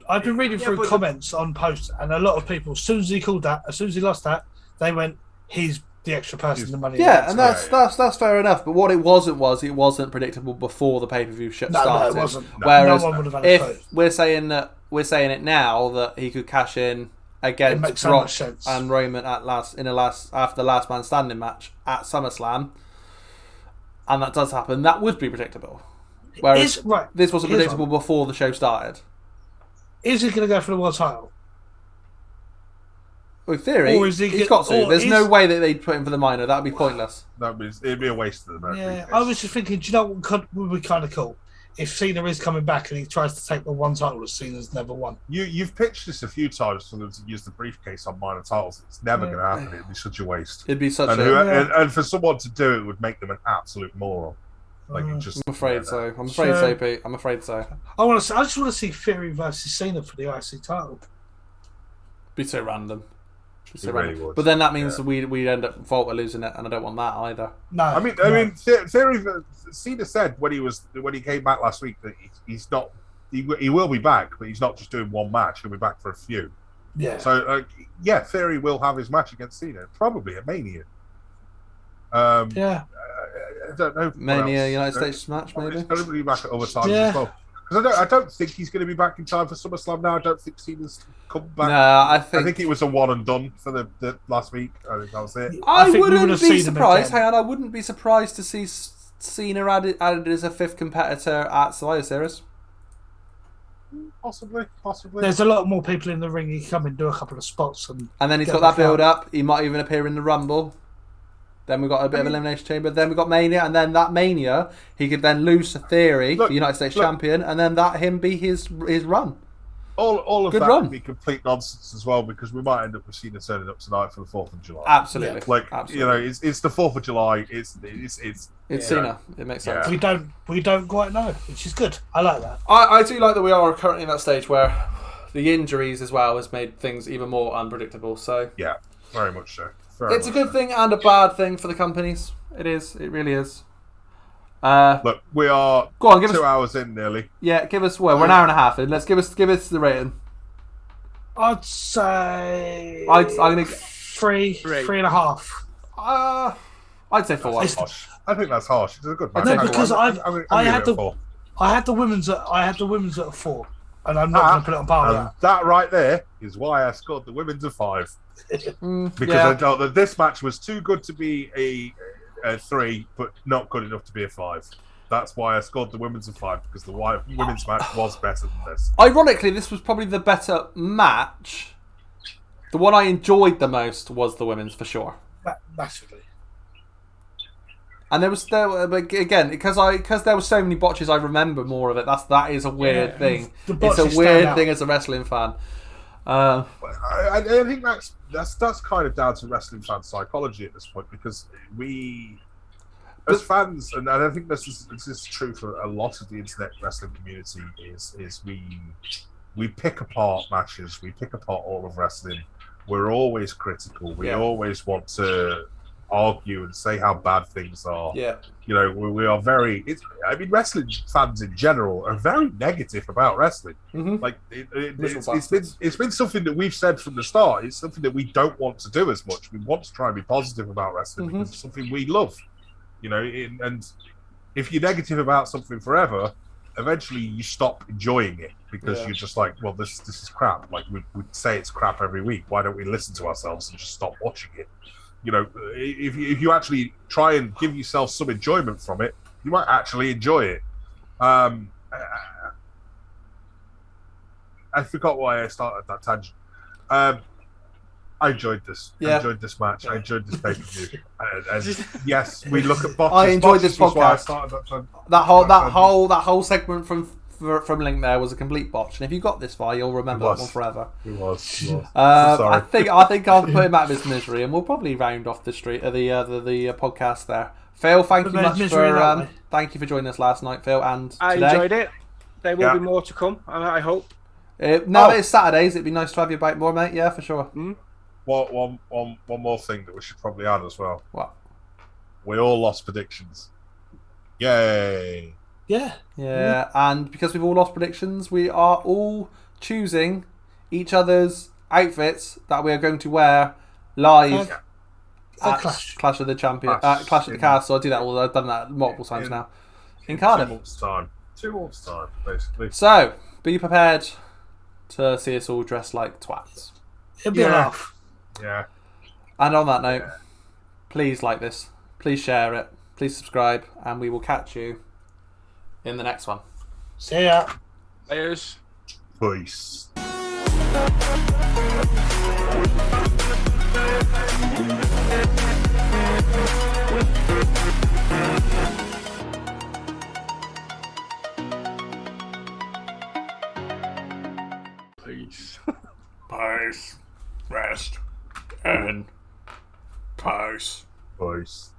S2: I've been reading through comments on posts, and a lot of people, as soon as he lost that, they went, "He's the extra person in the Money."
S1: Yeah, and that's fair enough. But what it wasn't predictable before the pay-per-view started.
S2: No, it wasn't.
S1: Whereas
S2: no one would have had a clue.
S1: if we're saying it now that he could cash in
S2: It
S1: against
S2: makes so
S1: Brock
S2: much sense.
S1: and Roman after the last man standing match at SummerSlam, and that does happen, that would be predictable. Whereas this wasn't predictable before the show started.
S2: Is he going to go for the world title?
S1: With Theory, he's got to. There's no way that they'd put him for the minor. That would be pointless.
S3: It'd be a waste of the match.
S2: Yeah, I was just thinking, do you know what would be kind of cool? If Cena is coming back and he tries to take the one title that Cena's never won.
S3: You've pitched this a few times for them to use the briefcase on minor titles. It's never going to happen. It'd be such a waste.
S1: It'd be such
S3: and for someone to do it would make them an absolute moron. Like I'm
S1: afraid so. I'm afraid so, Pete. I'm afraid so.
S2: I just want to see Theory versus Cena for the IC title.
S1: Be so random.
S3: Really would.
S1: But then that means we end up Volta losing it, and I don't want that either.
S2: No,
S3: I mean, Theory. Cena said when he came back last week that he's not. He will be back, but he's not just doing one match. He'll be back for a few.
S2: Yeah.
S3: So Theory will have his match against Cena, probably at Mania.
S2: Yeah.
S3: I don't know.
S1: Mania United States match, maybe.
S3: He's going to be back at other times as well. Because I don't think he's going to be back in time for SummerSlam now. I don't think Cena's come back.
S1: No, I think
S3: it was a one and done for the last week. I think that was it.
S1: I wouldn't be surprised. Hang on, I wouldn't be surprised to see Cena added as a 5th competitor at Survivor Series.
S3: Possibly.
S2: There's a lot more people in the ring. He can come and do a couple of spots, and
S1: then he's got that build up. He might even appear in the Rumble. Then we've got a bit of Elimination Chamber. Then we've got Mania. And then that Mania, he could then lose to Theory, the United States champion, and then that him be his run.
S3: All of
S1: Good
S3: that
S1: run.
S3: would be complete nonsense as well, because we might end up with Cena turning up tonight for the 4th of July.
S1: Absolutely.
S3: Absolutely. It's the 4th of July. It's
S1: Cena. It makes sense.
S2: We don't quite know, which is good. I like that.
S1: I do like that we are currently in that stage where the injuries as well has made things even more unpredictable. So
S3: yeah, very much so.
S1: It's a good thing and a bad thing for the companies. It is. It really is.
S3: Look, we are 2 hours in nearly.
S1: Yeah, give us. Well, we're an hour and a half in. Let's give us the rating.
S2: I'd say.
S1: I'm gonna
S2: 3.5.
S1: I'd say 4.
S3: I think that's harsh. It's a good match.
S2: No, because I had the
S3: 4.
S2: I had the women's at 4, and I'm not going to put it on par with that.
S3: That right there is why I scored the women's a 5. Because I thought that this match was too good to be a 3, but not good enough to be a 5. That's why I scored the women's a 5, because the women's match was better than this.
S1: Ironically, this was probably the better match. The one I enjoyed the most was the women's, for sure.
S2: Massively.
S1: And but again, because there were so many botches, I remember more of it. That is a weird thing. It's a weird thing as a wrestling fan.
S3: I think that's kind of down to wrestling fan psychology at this point, because as fans, and I think this is true for a lot of the internet wrestling community, is we pick apart matches, we pick apart all of wrestling. We're always critical. We always want to argue and say how bad things are.
S1: Yeah.
S3: You know, we are very. Wrestling fans in general are very negative about wrestling.
S1: Mm-hmm.
S3: Like it's been something that we've said from the start. It's something that we don't want to do as much. We want to try and be positive about wrestling because it's something we love. You know, and if you're negative about something forever, eventually you stop enjoying it because you're just like, well, this is crap. Like we say it's crap every week. Why don't we listen to ourselves and just stop watching it? You know, if you actually try and give yourself some enjoyment from it, you might actually enjoy it. I forgot why I started that tangent. I enjoyed this.
S1: Yeah.
S3: I enjoyed this match. I enjoyed this pay-per-view. And yes, we look at botches.
S1: I enjoyed this
S3: Botches was why I
S1: podcast.
S3: started
S1: That whole segment from Link there was a complete botch. And if you got this far, you'll remember that one forever.
S3: It was. Sorry.
S1: I think I'll put him out of his misery, and we'll probably round off the podcast there. Phil, thank you for joining us last night, Phil, and today.
S4: I enjoyed it. There will be more to come, I hope.
S1: Now that it's Saturdays, it'd be nice to have you back more, mate. Yeah, for sure.
S3: One more thing that we should probably add as well.
S1: What?
S3: We all lost predictions. Yay!
S2: Yeah.
S1: And because we've all lost predictions, we are all choosing each other's outfits that we are going to wear live at Clash of the Champions, Clash of the Castle. I do that all. I've done that multiple times now in Cardiff.
S3: 2 months' time, basically.
S1: So be prepared to see us all dressed like twats.
S2: It'll be a laugh.
S3: Yeah.
S1: And on that note, please like this, please share it, please subscribe, and we will catch you in the next one.
S2: See ya.
S4: Cheers.
S3: Peace.
S4: Peace.
S1: Peace. Rest. And peace.
S3: Peace.